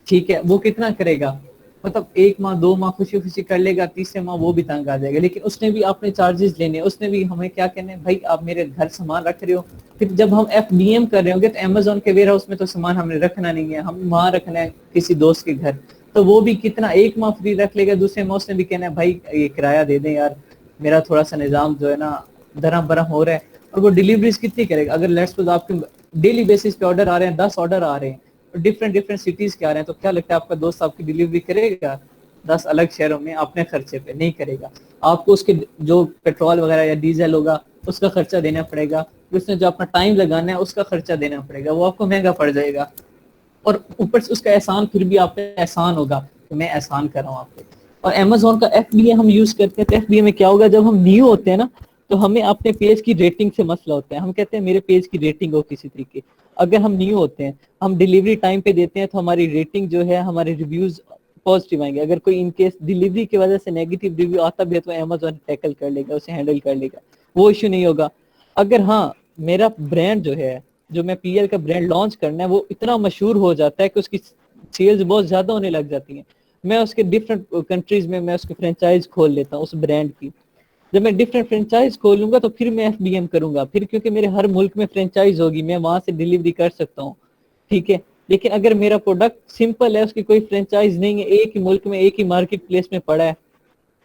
ठीक है वो कितना करेगा, मतलब 1 माह 2 माह खुशी खुशी कर लेगा, तीसरे माह वो भी तंग आ जाएगा। लेकिन उसने भी अपने चार्जेस लेने, उसने भी हमें क्या कहना है, भाई आप मेरे घर सामान रख रहे हो, फिर जब हम एफडीएम कर रहे होंगे तो अमेजोन के वेयर हाउस में तो सामान हमने रखना नहीं है, हम वहाँ रखना है किसी दोस्त के घर, तो वो भी कितना 1 माह फ्री रख लेगा, दूसरे माह उसने भी कहना है भाई ये किराया दे दें यार, मेरा थोड़ा सा निजाम जो है ना धर्म बरम हो रहा है। और वो डिलीवरीज कितनी करेगा, अगर लेट्स सपोज आपके डेली बेसिस पे ऑर्डर आ रहे हैं, 10 ऑर्डर आ रहे हैं, डिफरेंट सिटीज के आ रहे हैं, तो क्या लगता है आपका दोस्त आपकी डिलीवरी करेगा 10 अलग शहरों में अपने खर्चे पे? नहीं करेगा। आपको उसके जो पेट्रोल वगैरह या डीजल होगा उसका खर्चा देना पड़ेगा, उसने जो अपना टाइम लगाना है उसका खर्चा देना पड़ेगा, वो आपको महंगा पड़ जाएगा। और ऊपर से उसका एहसान फिर भी आप पे एहसान होगा कि मैं एहसान कर रहा हूँ आप पे। और अमेजोन का एफबीए हम यूज करते हैं, तो एफबीए में क्या होगा, जब हम न्यू होते हैं ना तो हमें अपने पेज की रेटिंग से मसला होता है, हम कहते हैं मेरे पेज की रेटिंग हो किसी तरीके। अगर हम न्यू होते हैं, हम डिलीवरी टाइम पे देते हैं, तो हमारी रेटिंग जो है, हमारे रिव्यूज पॉजिटिव आएंगे। अगर कोई इनकेस डिलीवरी की वजह से नेगेटिव रिव्यू आता भी है तो अमेजोन टैकल कर लेगा, उसे हैंडल कर लेगा, वो इश्यू नहीं होगा। अगर हाँ मेरा ब्रांड जो है, जो मैं पीएल का ब्रांड लॉन्च करना है, वो इतना मशहूर हो जाता है कि उसकी सेल्स बहुत ज्यादा होने लग जाती हैं, मैं उसके डिफरेंट कंट्रीज में मैं उसकी फ्रेंचाइज खोल लेता हूँ उस ब्रांड की। जब मैं डिफरेंट फ्रेंचाइज खोलूंगा तो फिर मैं एफबीएम करूंगा, फिर क्योंकि मेरे हर मुल्क में फ्रेंचाइज होगी, मैं वहां से डिलीवरी कर सकता हूँ, ठीक है। लेकिन अगर मेरा प्रोडक्ट सिंपल है, उसकी कोई फ्रेंचाइज नहीं है, एक ही मुल्क में एक ही मार्केट प्लेस में पड़ा है,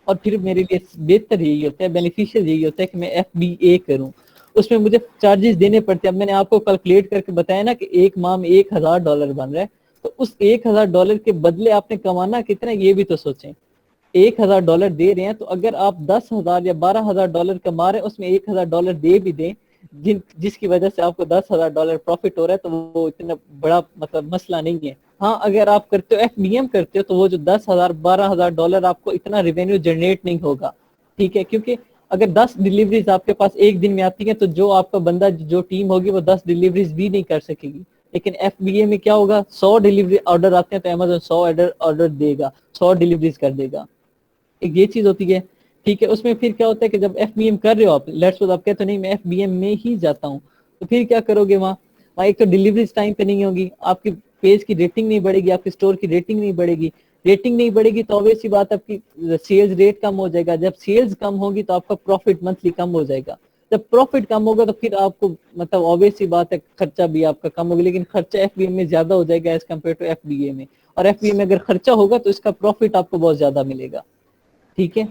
और फिर मेरे लिए बेहतर यही होता है, बेनिफिशियल यही होता है कि मैं एफबीए करूं, उसमें मुझे चार्जेस देने पड़ते हैं। अब मैंने आपको कैलकुलेट करके बताया ना कि एक माह में $1000 बन रहा है, तो उस $1000 के बदले आपने कमाना कितना, ये भी तो सोचें। $1000 दे रहे हैं, तो अगर आप 10,000 या $12,000 कमा रहे हैं, उसमें $1000 दे भी दें, जिसकी वजह से आपको $10,000 प्रॉफिट हो रहा है, तो वो इतना बड़ा मतलब मसला नहीं है। हाँ अगर आप करते हो एफबीएम करते हो, तो वो जो 10,000 $12,000 आपको इतना रेवेन्यू जनरेट नहीं होगा, ठीक है। क्योंकि अगर 10 डिलीवरीज आपके पास एक दिन में आती है, तो जो आपका बंदा जो टीम होगी वो 10 डिलीवरीज भी नहीं कर सकेगी। लेकिन एफबीए में क्या होगा, 100 डिलीवरी ऑर्डर आते हैं तो अमेजोन 100 ऑर्डर देगा, 100 डिलीवरीज कर देगा, एक ये चीज होती है, ठीक है। उसमें फिर क्या होता है कि जब एफबीएम कर रहे हो आप, लेट्स सपोज आप कहते हो नहीं मैं एफबीएम में ही जाता हूँ, तो फिर क्या करोगे, वहाँ एक तो डिलीवरीज टाइम पे नहीं होगी, आपकी पेज की रेटिंग नहीं बढ़ेगी, आपके स्टोर की रेटिंग नहीं बढ़ेगी, रेटिंग नहीं बढ़ेगी तो ऑब्वियस सी बात आपकी सेल्स रेट कम हो जाएगा, जब सेल्स कम होगी तो आपका प्रॉफिट मंथली कम हो जाएगा, जब प्रॉफिट कम होगा तो फिर आपको मतलब ऑब्वियस सी बात है खर्चा भी आपका कम होगा, लेकिन खर्चा एफबीएम में ज्यादा हो जाएगा एज कम्पेयर टू एफबीए में। और एफबीए में अगर खर्चा होगा तो इसका प्रॉफिट आपको बहुत ज्यादा मिलेगा, ठीक है।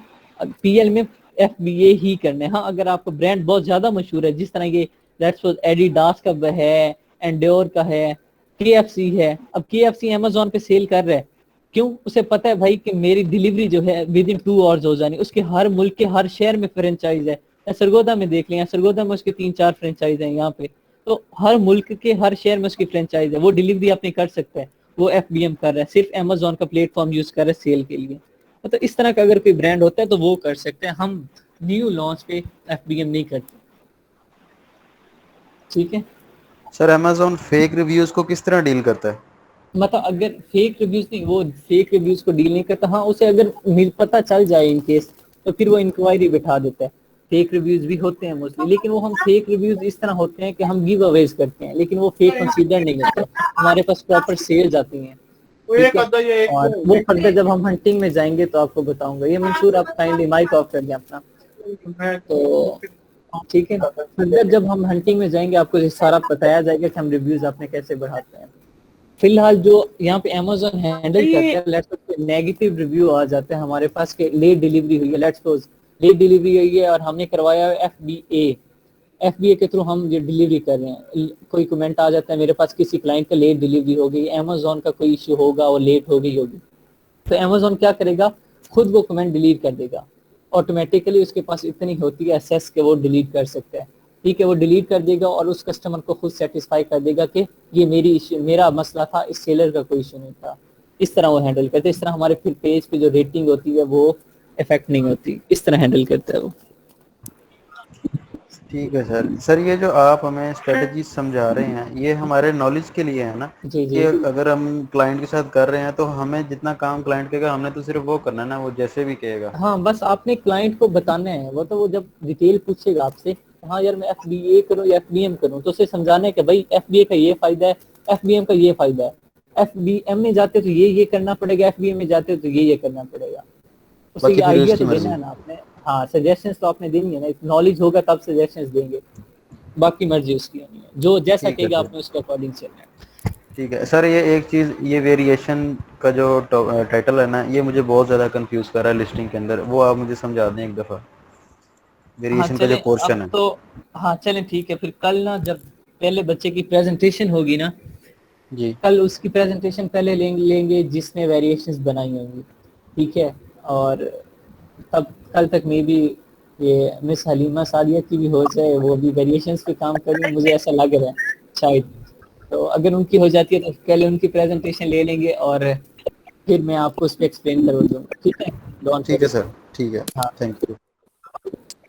पीएल में एफबीए ही करना है। हाँ अगर आपका ब्रांड बहुत ज्यादा मशहूर है, जिस तरह ये लेट्स सपोज एडिडास का है, एंड्योर का है, केएफसी है, अब केएफसी अमेजोन पे सेल कर रहा है, क्यों, उसे पता है भाई कि मेरी डिलीवरी जो है विद इन 2 आवर्स हो जानी, उसके हर मुल्क के हर शहर में फ्रेंचाइज है, सरगोदा में देख लिया, सरगोदा में उसके 3-4 फ्रेंचाइज है यहाँ पे, तो हर मुल्क के हर शहर में उसकी फ्रेंचाइज है, वो डिलीवरी अपनी कर सकता है, वो एफबीएम कर रहा है, सिर्फ अमेजोन का प्लेटफॉर्म यूज कर रहा है सेल के लिए। तो इस तरह का अगर कोई ब्रांड होता है तो वो कर सकते हैं, हम न्यू लॉन्च पे एफबीएम नहीं करते, ठीक है। सर अमेजोन फेक रिव्यूज को किस तरह डील करता है? मतलब अगर फेक रिव्यूज नहीं, वो फेक रिव्यूज को डील नहीं करता, हाँ उसे अगर पता चल जाए इन केस, तो फिर वो इंक्वायरी बिठा देता है। फेक रिव्यूज भी होते हैं मोस्टली, लेकिन वो हम फेक रिव्यूज इस तरह होते हैं कि हम गिव अवेज करते हैं, लेकिन वो फेक कंसीडर नहीं होते, हमारे पास प्रॉपर सेल्स आती हैं, ठीक है। और वो फर्दर जब हम हंटिंग में जाएंगे तो आपको बताऊंगा। ये मंसूर आप काइंडली माइक ऑफ कर दें अपना, तो ठीक है। फर्दर जब हम हंटिंग में जाएंगे आपको ये सारा बताया जाएगा कि हम रिव्यूज आपने कैसे बढ़ाते हैं। फिलहाल जो यहाँ पे अमेजोन हैंडल करता है, लेट्स सपोज नेगेटिव रिव्यू आ जाते हैं हमारे पास के लेट डिलीवरी हुई है, लेट्स सपोज लेट डिलीवरी हुई है और हमने करवाया है एफबीए, FBA के थ्रू हम ये डिलीवरी कर रहे हैं, कोई कमेंट आ जाता है मेरे पास किसी क्लाइंट का लेट डिलीवरी हो गई, अमेजोन का कोई इश्यू होगा और लेट हो गई होगी, तो अमेजोन क्या करेगा, खुद वो कमेंट डिलीट कर देगा ऑटोमेटिकली, उसके पास इतनी होती है एक्सेस कि वो डिलीट कर सकता है। ठीक है, वो डिलीट कर देगा और उस कस्टमर को खुद सेटिस्फाई कर देगा कि ये मेरा मसला था, इस सेलर का कोई इशू नहीं था। इस तरह वो हैंडल करते हैं। इस तरह हमारे फिर पेज पे जो रेटिंग होती है वो इफेक्ट नहीं होती, इस तरह हैंडल करता है वो। ठीक है सर। सर ये जो आप हमें स्ट्रेटजी समझा रहे हैं ये हमारे नॉलेज के लिए है ना, जी जी कि अगर हम क्लाइंट के साथ कर रहे हैं तो हमें जितना काम क्लाइंट कहेगा हमने तो सिर्फ वो करना है ना, वो जैसे भी कहेगा। हाँ, बस आपने क्लाइंट को बताना है, वो तो वो जब डिटेल पूछेगा आपसे, हाँ यार मैं FBA करूँ या FBM करूँ, तो उसे समझाना है कि भाई FBA का ये फायदा है, FBM का ये फायदा है, FBM में जाते तो ये करना पड़ेगा, FBA में जाते तो ये करना पड़ेगा। उसे ये बाकी फिर आइडिया उसकी तो देना मर्जी। है ना आपने। हाँ, सजेशंस तो आपने देनी है ना, नॉलेज होगा तब सजेशंस देंगे, बाकी मर्जी उसकी नहीं है, जो जैसा ठीक है कहेगा सर। आपने उसके अकॉर्डिंग चलना है। ठीक है सर, ये एक चीज, ये वेरिएशन का जो टाइटल है ना, ये मुझे बहुत ज्यादा कंफ्यूज कर रहा है लिस्टिंग के अंदर, वो आप मुझे समझा दें एक दफा, हाँ वेरिएशन का जो चलें, अब पोर्शन है। तो हाँ चलें ठीक है, फिर कल ना जब पहले बच्चे की प्रेजेंटेशन होगी ना, जी कल उसकी प्रेजेंटेशन पहले लेंगे जिसने वेरिएशंस बनाई होंगी, ठीक है, और तब कल तक मे भी ये मिस हलीमा सादिया की भी हो जाए, वो भी वेरिएशंस पे काम कर रही है, मुझे ऐसा लग रहा है शायद। तो अगर उनकी हो जाती है तो पहले उनकी प्रेजेंटेशन ले लेंगे और फिर मैं आपको उस पर एक्सप्लेन कर दूंगा, ठीक है, डोंट ठीक है वरी। सर, ठीक है, हाँ थैंक यू।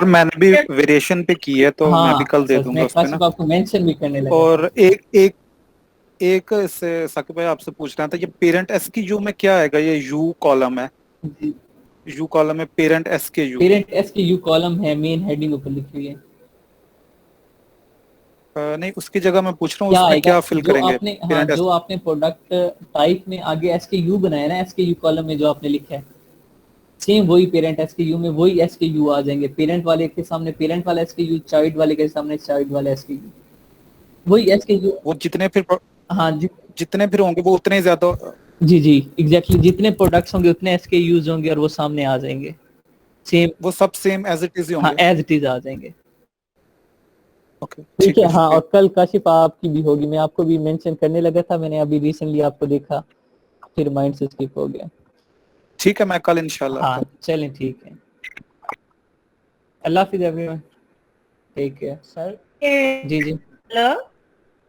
और मैंने भी वेरिएशन पे की है तो मैं भी हाँ कल दे सर, दूंगा मैं उस पे ना। काशिफ आपको मेंशन भी करने लगा था। और एक एक एक से साकिब भाई आपसे पूछ रहा था, ये पेरेंट SKU में क्या आएगा, ये यू कॉलम है, यू कॉलम में parent SKU। Parent SKU column है, मेन हेडिंग ऊपर लिखी हुई है। नहीं उसकी जगह मैं पूछ रहा हूँ क्या उसमें आएगा, क्या फिल जो करेंगे आपने, हाँ पेरेंट। जो आपने प्रोडक्ट टाइप में आगे SKU बनाया ना, SKU कॉलम में जो आपने लिखा है, सेम वही पेरेंट SKU में वही SKU आ जाएंगे, पेरेंट वाले के सामने पेरेंट वाला SKU, चाइल्ड वाले के सामने चाइल्ड वाला SKU, वही SKU। वो जितने फिर हाँ जी जितने फिर होंगे वो उतने ही ज्यादा। जी जी एग्जैक्टली, जितने प्रोडक्ट्स होंगे उतने SKUs होंगे और वो सामने आ जाएंगे सेम। वो सब सेम एज इट इज ही हाँ होंगे। एज इट इज आ जाएंगे। ओके ठीक ठीक है, है, हाँ, शुक्रिया। और कल काशिफ आपकी भी होगी, मैं आपको भी मेंशन करने लगा था, मैंने अभी रिसेंटली आपको देखा, फिर माइंड से स्किप हो गया। ठीक है, मैं कल इंशाल्लाह हाँ आता हूँ। चलें ठीक है, अल्लाह हाफिज़ एवरीवन, टेक केयर। सर जी जी हेलो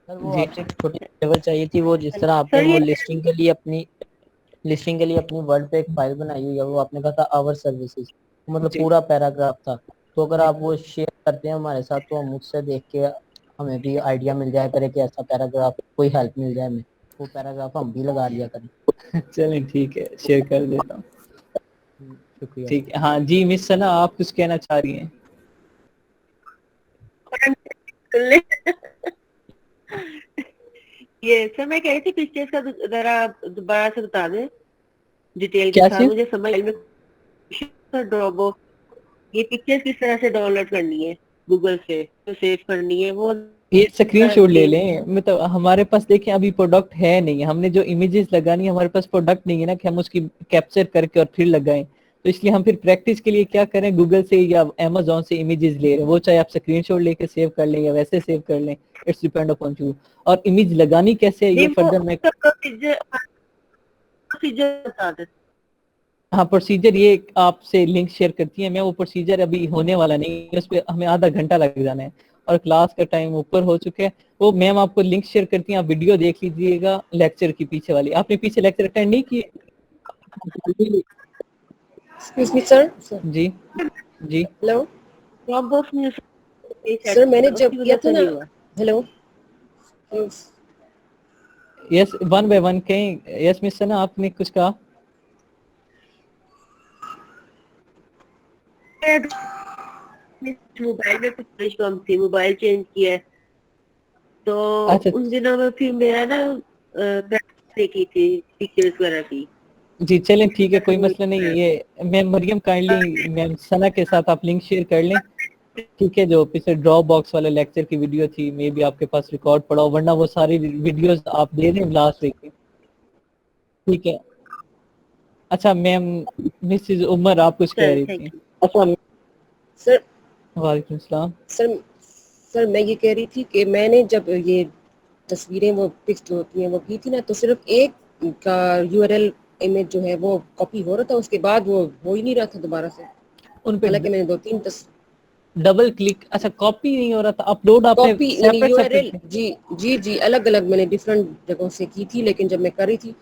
सर वो जी आपसे एक छोटी टेबल चाहिए थी, वो जिस तरह आपने सर वो ये लिस्टिंग के लिए अपनी वर्ड पे एक फाइल बनाई हुई है, वो आपने कहा था आवर सर्विसेज, मतलब जी पूरा पैराग्राफ था, तो अगर जी आप वो शेयर करते हैं हमारे साथ तो हम उससे देख के हमें भी आइडिया मिल जाए करे कि ऐसा पैराग्राफ, कोई हेल्प मिल जाए हमें, वो पैराग्राफ हम भी लगा लिया करें। चलें ठीक है, शेयर कर देता हूँ। शुक्रिया। ठीक है, हाँ जी मिस सना, आप कुछ कहना चाह रही हैं? ये सर मैं कह रही थी पिक्चर्स का जरा दोबारा से बता दें डिटेल के क्या साथ, चीज? मुझे समझ में ड्रॉबो ये पिक्चर्स किस तरह से डाउनलोड करनी है गूगल से, तो सेव करनी है वो ये स्क्रीनशॉट ले गेम। लें, मतलब हमारे पास देखें अभी प्रोडक्ट है नहीं, हमने जो इमेजेस लगानी है, हमारे पास प्रोडक्ट नहीं है ना कि हम उसकी कैप्चर करके और फिर लगाएं, तो इसलिए हम फिर प्रैक्टिस के लिए क्या करें, गूगल से या अमेजोन से इमेजेस ले रहे हैं, वो चाहे आप स्क्रीनशॉट लेके सेव कर लें या वैसे सेव कर लें, इट्स डिपेंड अपॉन यू। और इमेज लगानी कैसे है ये नहीं वो फर्दर मैं, प्रोसीजर बता दे। हाँ प्रोसीजर ये आपसे लिंक शेयर करती है, मैं वो प्रोसीजर अभी होने वाला नहीं है, उस पर हमें आधा घंटा लग जाना है और क्लास का टाइम ऊपर हो चुका है। वो मैम आपको लिंक शेयर करती हैं, आप वीडियो देख लीजिएगा लेक्चर की पीछे वाली, आपने पीछे लेक्चर अटेंड नहीं किए? Excuse me sir. जी जी हेलो ड्रॉप बॉक्स में सर, मैंने जब किया था ना, hello yes, one by one कहें, यस मिस सना आपने कुछ कहा? मोबाइल में कुछ कम थी, मोबाइल चेंज किया है तो अच्छा उन दिनों में फिर मेरा ना देखी थी पिक्चर्स वगैरह की। जी चलें ठीक है, कोई मसला नहीं है, ये मैम मरियम काइंडली मैम सना के साथ आप लिंक शेयर कर लें, ठीक है, जो पिछले ड्रॉप बॉक्स वाले लेक्चर की वीडियो थी, मे भी आपके पास रिकॉर्ड पड़ा हो, वरना वो सारी वीडियोस आप दे दें लास्ट वीक की, ठीक है। अच्छा मैम, मिसेज उमर आप कुछ कह रही थी? सर वालेकुम सलाम। सर सर मैं ये कह रही थी कि मैंने जब ये तस्वीरें वो पिक्स जो होती हैं वो की थी ना, तो सिर्फ एक का यूआरएल इमेज जो है वो कॉपी हो रहा था, उसके बाद वो हो ही नहीं रहा था दोबारा से। उन पे हालांकि मैंने 2-3 डबल क्लिक, अच्छा कॉपी नहीं हो रहा था, अपलोड आपने कॉपी सेपरेट यूआरएल सेपरेट जी जी जी अलग अलग मैंने डिफरेंट जगहों से की थी, लेकिन जब मैं कर रही थी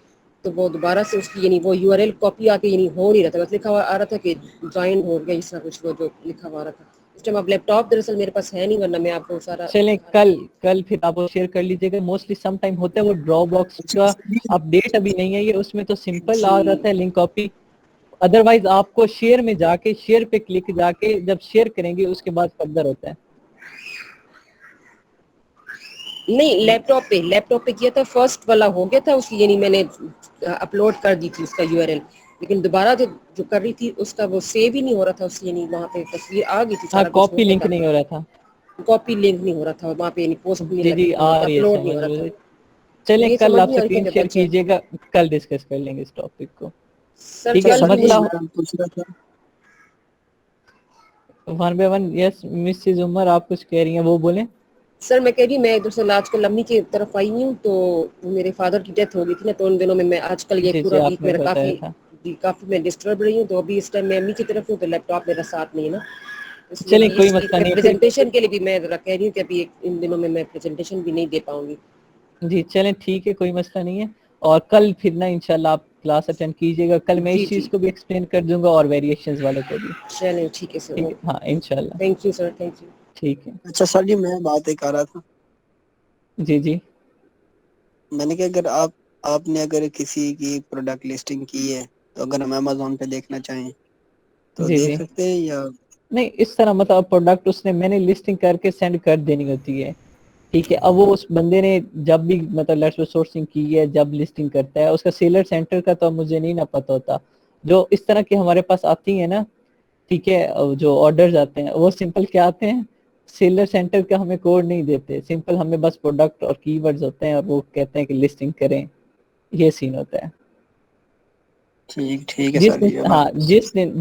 तो वो दोबारा से उसकी यानी वो यूआरएल कॉपी आके यानी हो नहीं रहा था, बस लिखा हुआ आ रहा था कि ज्वाइन हो गया, इस तरह कुछ वो जो लिखा हुआ आ रहा था। इस टाइम अब लैपटॉप दरअसल मेरे पास है नहीं, वरना मैं आपको सारा चलें कल फिर आप वो शेयर कर लीजिएगा। मोस्टली सम टाइम होता है वो ड्रॉप बॉक्स का अपडेट अभी नहीं है, ये उसमें तो सिंपल आ जाता है लिंक कॉपी। अदरवाइज आपको शेयर में जाके शेयर पे क्लिक जाके जब शेयर करेंगे उसके बाद फर्दर होता है। नहीं, लैपटॉप पे किया था, फर्स्ट वाला हो गया था उसकी, यानी मैंने अपलोड कर दी थी उसका यूआरएल, लेकिन दोबारा जो कर रही थी उसका वो सेव ही नहीं हो रहा था उसकी, यानी वहाँ पे तस्वीर आ गई थी, हाँ सारा कुछ कॉपी हो लिंक गया नहीं हो रहा था। था, कॉपी लिंक नहीं हो रहा था वहाँ पे, यानी पोस्ट नहीं जी जी आ रही है अपलोड नहीं समझ हो रहा था। मुझे। चलें ये कल समझ आप नहीं आ रही स्क्रीन थी शेयर अच्छा कीजिएगा, कल डिस्कस कर लेंगे इस टॉपिक को। सर ठीक है कल भी मसला मुझे पूछ रहा था। 1 by 1 यस मिसेज उमर आप कुछ कह रही हैं वो बोलें। सर मैं कह रही मैं दरअसल आजकल अम्मी की तरफ आई हूँ, तो मेरे फादर की डेथ हो गई थी ना, तो उन दिनों में मैं आजकल ये जी जी पूरा वीक आपने मेरा बताया था। काफी मैं डिस्टर्ब रही हूँ, तो अभी इस टाइम मैं अम्मी की तरफ हूँ, तो लैपटॉप मेरा साथ नहीं है ना, इसलिए चलें भी कोई इस मसला नहीं है फिर। प्रेजेंटेशन के लिए भी मैं जरा कह रही हूँ कि अभी इन दिनों में मैं प्रेजेंटेशन भी नहीं दे पाऊंगी। जी चलें ठीक है कोई मसला नहीं है। और कल फिर ना इंशाल्लाह आप क्लास अटेंड कीजिएगा, कल मैं जी इस चीज़ जी को भी एक्सप्लेन कर दूंगा और वेरिएशंस वाले को भी। चलें ठीक है सर, ठीक है ओके, हाँ इंशाल्लाह। Thank you sir, thank you. ठीक है अच्छा सर जी, मैं बात एक कर रहा था। जी जी मैंने कहा अगर आपने अगर किसी की प्रोडक्ट लिस्टिंग की है, तो अगर हम अमेज़न पे देखना चाहें तो जी देख जी सकते हैं, या नहीं इस तरह मतलब प्रोडक्ट उसने मैंने लिस्टिंग करके सेंड कर देनी होती है। ठीक है अब वो उस बंदे ने जब भी मतलब लेट्स सोर्सिंग की है जब लिस्टिंग करता है उसका सेलर सेंटर का तो मुझे नहीं ना पता होता। जो इस तरह की हमारे पास आती है ना, ठीक है जो ऑर्डर्स आते हैं वो सिंपल क्या आते हैं, सेलर सेंटर का हमें कोड नहीं देते, सिंपल हमें बस प्रोडक्ट और कीवर्ड्स होते हैं और वो कहते हैं कि लिस्टिंग करें, ये सीन होता है। ठीक है जिस सर दिन जी। हाँ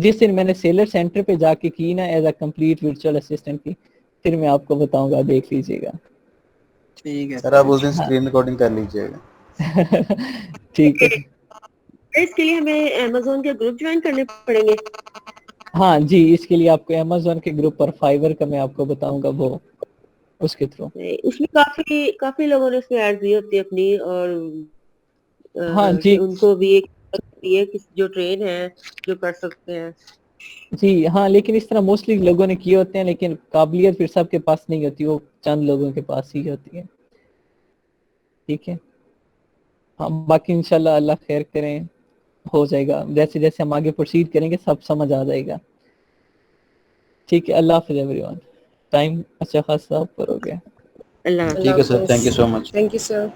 जिस दिन मैंने सेलर सेंटर पे जाके की ना as a complete virtual assistant की, फिर मैं आपको बताऊंगा, देख लीजिएगा। ठीक है सर आप उस दिन हाँ स्क्रीन रिकॉर्डिंग कर लीजिएगा। ठीक है इसके लिए हमें अमेज़न के ग्रुप ज्वाइन करने पड़ेंगे। हाँ जी इसके लिए आपको अमेज़न के ग्रुप पर फाइवर का मैं आपको बताऊंगा वो उसके थ्रू। उसमें काफी काफी लोगों ने उसमें ऐड दी होती है अपनी, और हाँ जी उनको भी एक ये जो ट्रेन है जो कर सकते हैं। जी हाँ लेकिन इस तरह मोस्टली लोगों ने किए होते हैं, लेकिन काबिलियत फिर सबके पास नहीं होती, वो चंद लोगों के पास ही होती है। ठीक है हाँ बाकी इंशाल्लाह अल्लाह खैर करें, हो जाएगा जैसे जैसे हम आगे प्रोसीड करेंगे सब समझ आ जाएगा। ठीक है अल्लाह हाफिज़ एवरीवन। टाइम अच्छा खासा ऊपर हो गया। अल्लाह ठीक है सर, हाफिज़, thank you so much. Thank you sir.